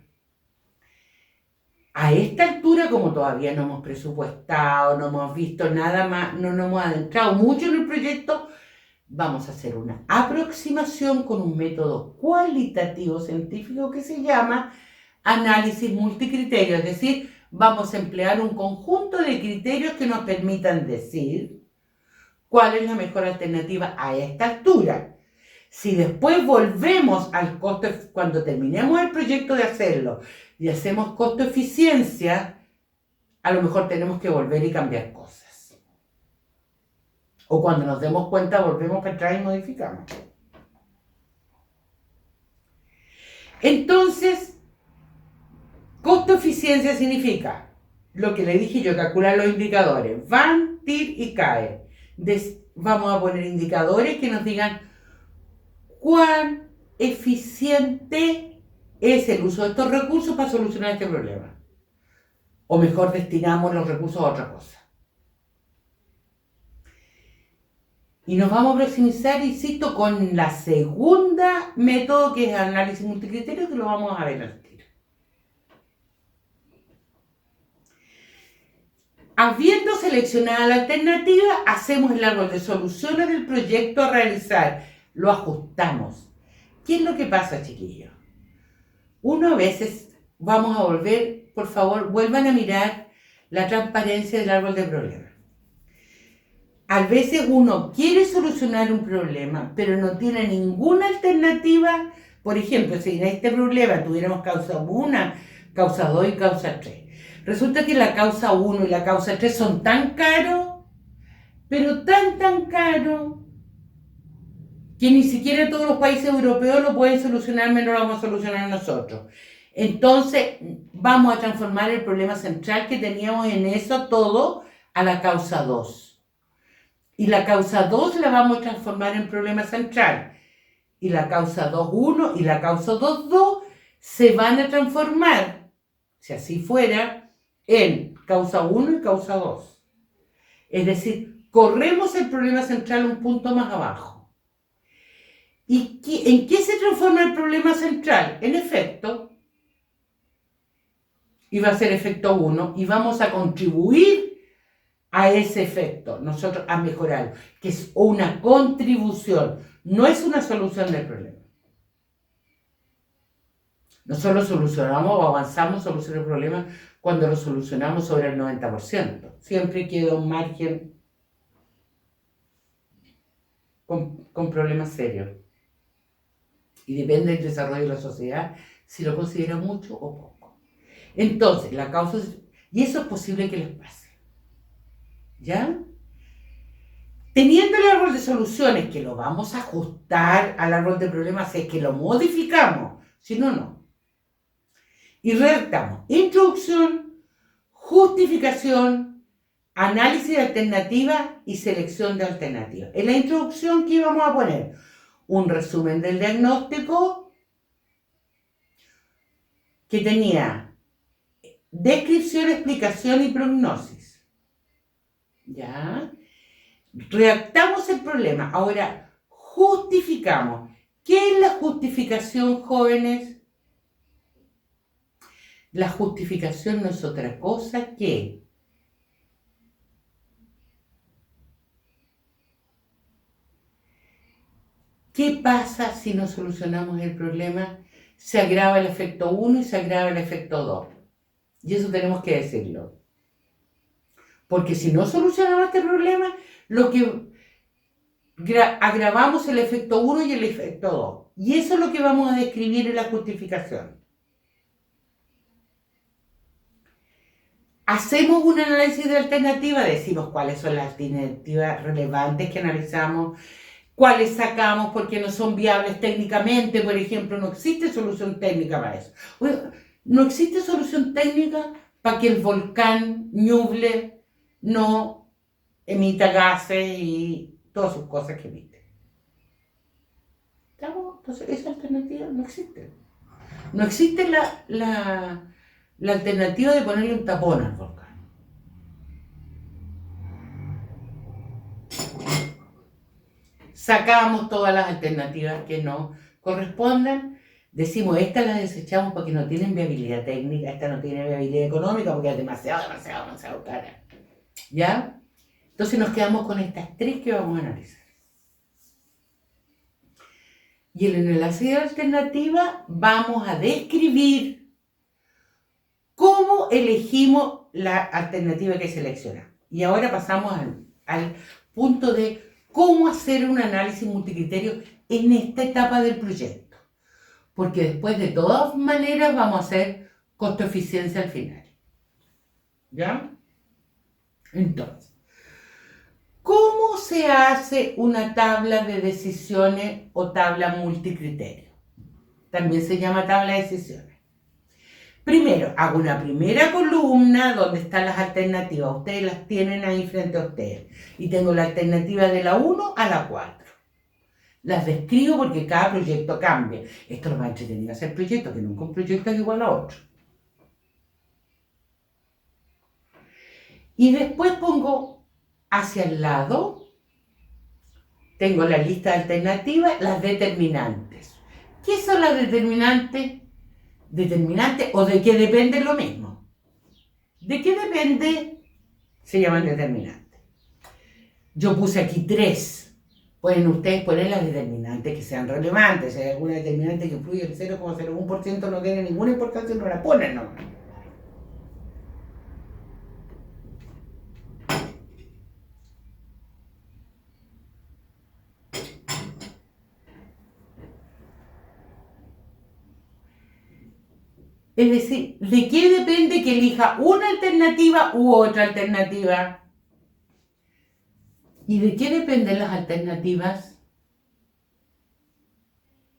A esta altura, como todavía no hemos presupuestado, no hemos visto nada más, no nos hemos adentrado mucho en el proyecto, vamos a hacer una aproximación con un método cualitativo científico que se llama análisis multicriterio. Es decir, vamos a emplear un conjunto de criterios que nos permitan decir cuál es la mejor alternativa a esta altura. Si después volvemos al costo, cuando terminemos el proyecto de hacerlo y hacemos costo-eficiencia, a lo mejor tenemos que volver y cambiar cosas. O cuando nos demos cuenta, volvemos para atrás y modificamos. Entonces, costo-eficiencia significa lo que le dije yo, calcular los indicadores. Van, TIR y CAE. Vamos a poner indicadores que nos digan cuán eficiente es el uso de estos recursos para solucionar este problema. O mejor, destinamos los recursos a otra cosa. Y nos vamos a proximizar, insisto, con la segunda método, que es análisis multicriterio, que lo vamos a ver al tiro. Habiendo seleccionado la alternativa, hacemos el árbol de soluciones del proyecto a realizar. Lo ajustamos. ¿Qué es lo que pasa, chiquillos? Uno a veces, vamos a volver, por favor, vuelvan a mirar la transparencia del árbol de problemas. A veces uno quiere solucionar un problema, pero no tiene ninguna alternativa. Por ejemplo, si en este problema tuviéramos causa 1, causa 2 y causa 3. Resulta que la causa 1 y la causa 3 son tan caros, pero tan caro que ni siquiera todos los países europeos lo pueden solucionar, menos lo vamos a solucionar nosotros. Entonces, vamos a transformar el problema central que teníamos en eso todo a la causa 2. Y la causa 2 la vamos a transformar en problema central. Y la causa 2.1 y la causa 2.2 se van a transformar, si así fuera, en causa 1 y causa 2. Es decir, corremos el problema central un punto más abajo. ¿Y en qué se transforma el problema central? En efecto. Y va a ser efecto 1 y vamos a contribuir a ese efecto, nosotros a mejorarlo, que es una contribución, no es una solución del problema. Nosotros solucionamos o avanzamos solucionar el problema cuando lo solucionamos sobre el 90%. Siempre queda un margen con problemas serios. Y depende del desarrollo de la sociedad si lo considera mucho o poco. Entonces, la causa es... Y eso es posible que les pase. ¿Ya? Teniendo el árbol de soluciones, que lo vamos a ajustar al árbol de problemas, es que lo modificamos. Si no, no. Y redactamos introducción, justificación, análisis de alternativas y selección de alternativas. En la introducción, ¿qué vamos a poner? Un resumen del diagnóstico que tenía descripción, explicación y prognosis. ¿Ya? Redactamos el problema. Ahora, justificamos. ¿Qué es la justificación, jóvenes? La justificación no es otra cosa que ¿qué pasa si no solucionamos el problema? Se agrava el efecto 1 y se agrava el efecto 2. Y eso tenemos que decirlo. Porque si no solucionamos este problema, lo que agravamos el efecto 1 y el efecto 2. Y eso es lo que vamos a describir en la justificación. Hacemos un análisis de alternativa, decimos cuáles son las alternativas relevantes que analizamos, cuáles sacamos porque no son viables técnicamente, por ejemplo, no existe solución técnica para eso. No existe solución técnica para que el volcán Ñuble no emita gases y todas sus cosas que emite. ¿Estamos? Entonces, esa alternativa no existe. No existe la alternativa de ponerle un tapón al volcán. Sacamos todas las alternativas que no correspondan, decimos, estas las desechamos porque no tienen viabilidad técnica, esta no tiene viabilidad económica porque es demasiado cara. ¿Ya? Entonces nos quedamos con estas tres que vamos a analizar. Y en el análisis de alternativa vamos a describir cómo elegimos la alternativa que seleccionamos. Y ahora pasamos al punto de cómo hacer un análisis multicriterio en esta etapa del proyecto. Porque después, de todas maneras, vamos a hacer costo-eficiencia al final. ¿Ya? Entonces, ¿cómo se hace una tabla de decisiones o tabla multicriterio? También se llama tabla de decisiones. Primero, hago una primera columna donde están las alternativas. Ustedes las tienen ahí frente a ustedes. Y tengo la alternativa de la 1 a la 4. Las describo porque cada proyecto cambia. Esto es lo más entretenido hacer proyectos, que nunca un proyecto es igual a otro. Y después pongo hacia el lado, tengo la lista de alternativas, las determinantes. ¿Qué son las determinantes? Determinante o de qué depende lo mismo. ¿De qué depende? Se llaman determinantes. Yo puse aquí 3. Pueden ustedes poner las determinantes que sean relevantes. Si hay alguna determinante que influye el 0,01%, no tiene ninguna importancia, no la ponen nomás. Es decir, ¿de qué depende que elija una alternativa u otra alternativa? ¿Y de qué dependen las alternativas?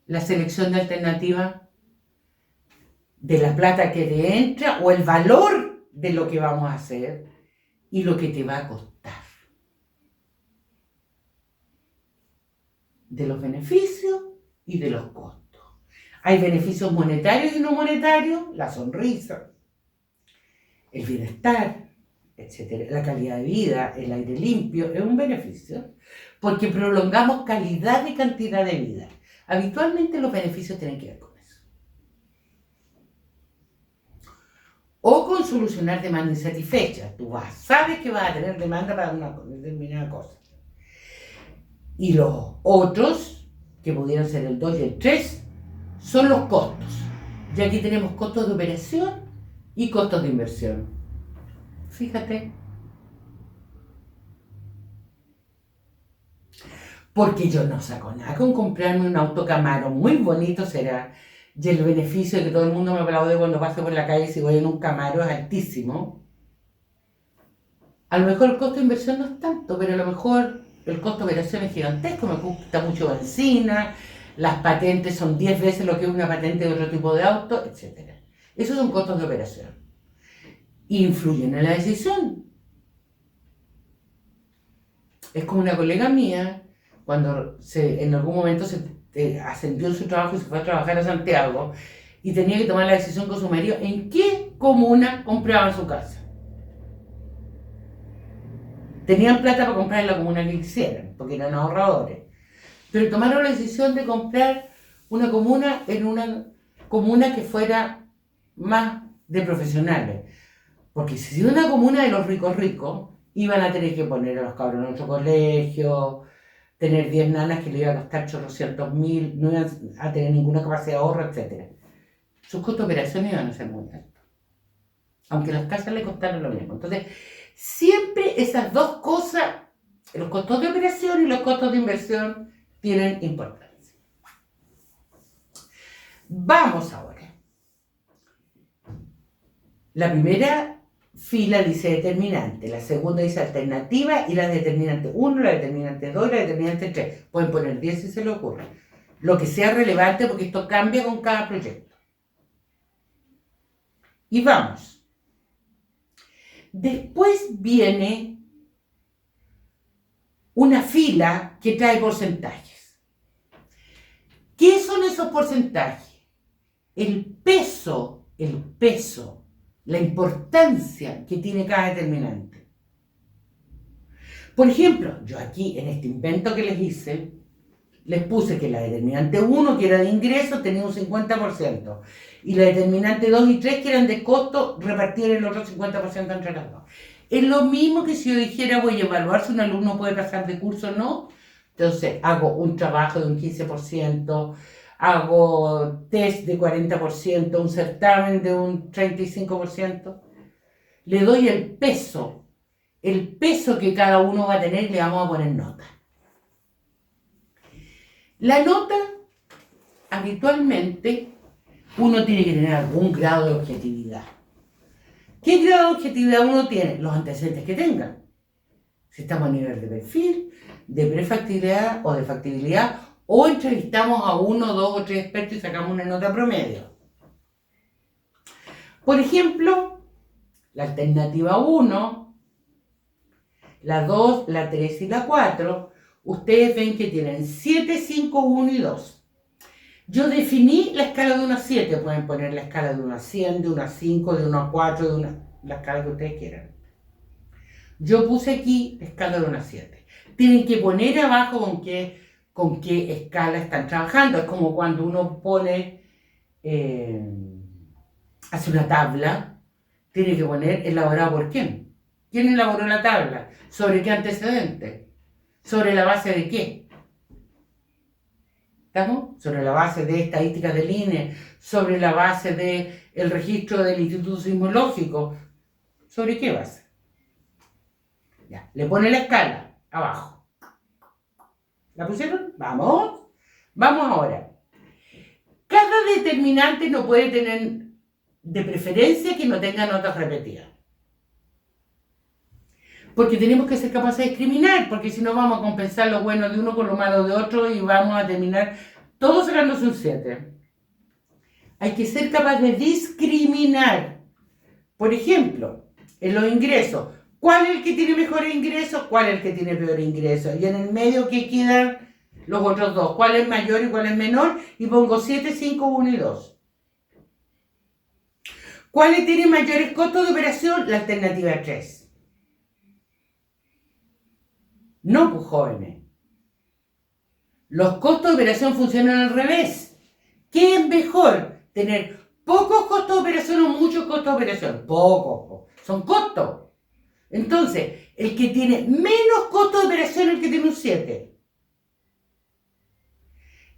La selección de alternativas, de la plata que te entra o el valor de lo que vamos a hacer y lo que te va a costar. De los beneficios y de los costos. Hay beneficios monetarios y no monetarios, la sonrisa, el bienestar, etc. La calidad de vida, el aire limpio, es un beneficio porque prolongamos calidad y cantidad de vida. Habitualmente los beneficios tienen que ver con eso. O con solucionar demanda insatisfecha. Tú sabes que vas a tener demanda para una determinada cosa. Y los otros, que pudieran ser el 2 y el 3, son los costos. Y aquí tenemos costos de operación y costos de inversión. Fíjate. Porque yo no saco nada con comprarme un auto Camaro muy bonito será. Y el beneficio de que todo el mundo me aplaude cuando paso por la calle si voy en un Camaro es altísimo. A lo mejor el costo de inversión no es tanto, pero a lo mejor el costo de operación es gigantesco, me cuesta mucho benzina, las patentes son 10 veces lo que es una patente de otro tipo de auto, etc. Esos son costos de operación. Influyen en la decisión. Es como una colega mía, cuando en algún momento se ascendió en su trabajo y se fue a trabajar a Santiago, y tenía que tomar la decisión con su marido en qué comuna compraban su casa. Tenían plata para comprar en la comuna que quisieran, porque eran ahorradores. Pero tomaron la decisión de comprar una comuna en una comuna que fuera más de profesionales. Porque si es una comuna de los ricos ricos, iban a tener que poner a los cabros en otro colegio, tener 10 nanas que le iba a costar 800.000, no iban a tener ninguna capacidad de ahorro, etc. Sus costos de operaciones iban a ser muy altos. Aunque las casas le costaron lo mismo. Entonces, siempre esas dos cosas, los costos de operación y los costos de inversión, tienen importancia. Vamos ahora. La primera fila dice determinante, la segunda dice alternativa y la determinante 1, la determinante 2 y la determinante 3. Pueden poner 10 si se les ocurre. Lo que sea relevante porque esto cambia con cada proyecto. Y vamos. Después viene una fila que trae porcentajes. ¿Qué son esos porcentajes? El peso, la importancia que tiene cada determinante. Por ejemplo, yo aquí en este invento que les hice, les puse que la determinante 1, que era de ingresos, tenía un 50%, y la determinante 2 y 3, que eran de costo, repartían el otro 50% entre las dos. Es lo mismo que si yo dijera, voy a evaluar si un alumno puede pasar de curso o no. Entonces, hago un trabajo de un 15%, hago test de 40%, un certamen de un 35%. Le doy el peso que cada uno va a tener y le vamos a poner nota. La nota, habitualmente, uno tiene que tener algún grado de objetividad. ¿Qué grado de objetividad uno tiene? Los antecedentes que tenga. Si estamos a nivel de perfil, de prefactibilidad o de factibilidad, o entrevistamos a 1, 2 o 3 expertos y sacamos una nota promedio. Por ejemplo, la alternativa 1, la 2, la 3 y la 4, ustedes ven que tienen 7, 5, 1 y 2. Yo definí la escala de 1 a 7, pueden poner la escala de 1 a 100, de 1 a 5, de 1 a 4, la escala que ustedes quieran. Yo puse aquí la escala de 1 a 7. Tienen que poner abajo con qué escala están trabajando. Es como cuando uno pone, hace una tabla, tiene que poner elaborado por quién. ¿Quién elaboró la tabla? ¿Sobre qué antecedente? ¿Sobre la base de qué? ¿Estamos? Sobre la base de estadísticas del INE, sobre la base del registro del Instituto Sismológico. ¿Sobre qué base? Ya, le pone la escala abajo. ¿La pusieron? Vamos. Vamos ahora. Cada determinante no puede tener de preferencia que no tenga notas repetidas. Porque tenemos que ser capaces de discriminar, porque si no vamos a compensar lo bueno de uno con lo malo de otro y vamos a terminar todos sacándose un 7. Hay que ser capaz de discriminar. Por ejemplo, en los ingresos, ¿cuál es el que tiene mejores ingresos? ¿Cuál es el que tiene peores ingresos? Y en el medio que quedan los otros dos, ¿cuál es mayor y cuál es menor? Y pongo 7, 5, 1 y 2. ¿Cuáles tienen mayores costos de operación? La alternativa 3. No, pues jóvenes. Los costos de operación funcionan al revés. ¿Qué es mejor? ¿Tener pocos costos de operación o muchos costos de operación? Pocos. Son costos. Entonces, el que tiene menos costos de operación es el que tiene un 7.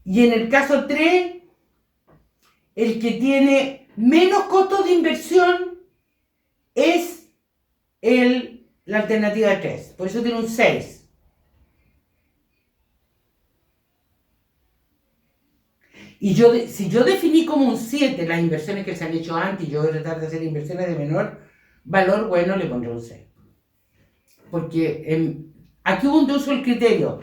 Y en el caso 3, el que tiene menos costos de inversión es la alternativa 3. Por eso tiene un 6. Y si yo definí como un 7 las inversiones que se han hecho antes y yo voy a tratar de hacer inversiones de menor valor, bueno, le pondré un 6. Porque aquí hubo un uso del criterio.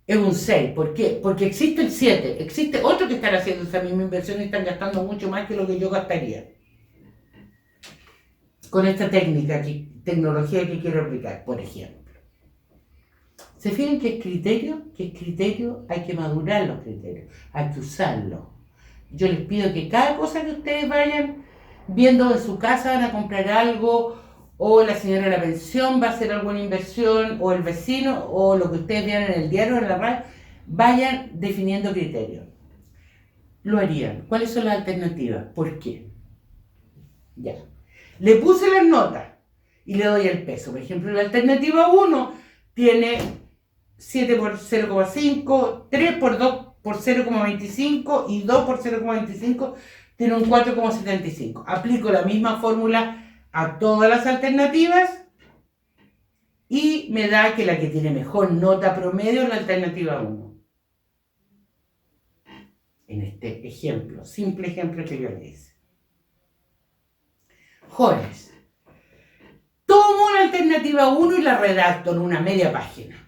Es un 6. ¿Por qué? Porque existe el 7. Existe otro que están haciendo esa misma inversión y están gastando mucho más que lo que yo gastaría. Con esta tecnología que quiero aplicar, por ejemplo. ¿Se fijan que es criterio? Que es criterio, hay que madurar los criterios, hay que usarlos. Yo les pido que cada cosa que ustedes vayan viendo en su casa, van a comprar algo, o la señora de la pensión va a hacer alguna inversión, o el vecino, o lo que ustedes vean en el diario o en la radio, vayan definiendo criterios. Lo harían. ¿Cuáles son las alternativas? ¿Por qué? Ya. Le puse las notas y le doy el peso. Por ejemplo, la alternativa 1 tiene 7 por 0,5, 3 por 2 por 0,25 y 2 por 0,25 tiene un 4,75. Aplico la misma fórmula a todas las alternativas y me da que la que tiene mejor nota promedio es la alternativa 1. En este ejemplo, simple ejemplo que yo le hice. Jóvenes, tomo la alternativa 1 y la redacto en una media página.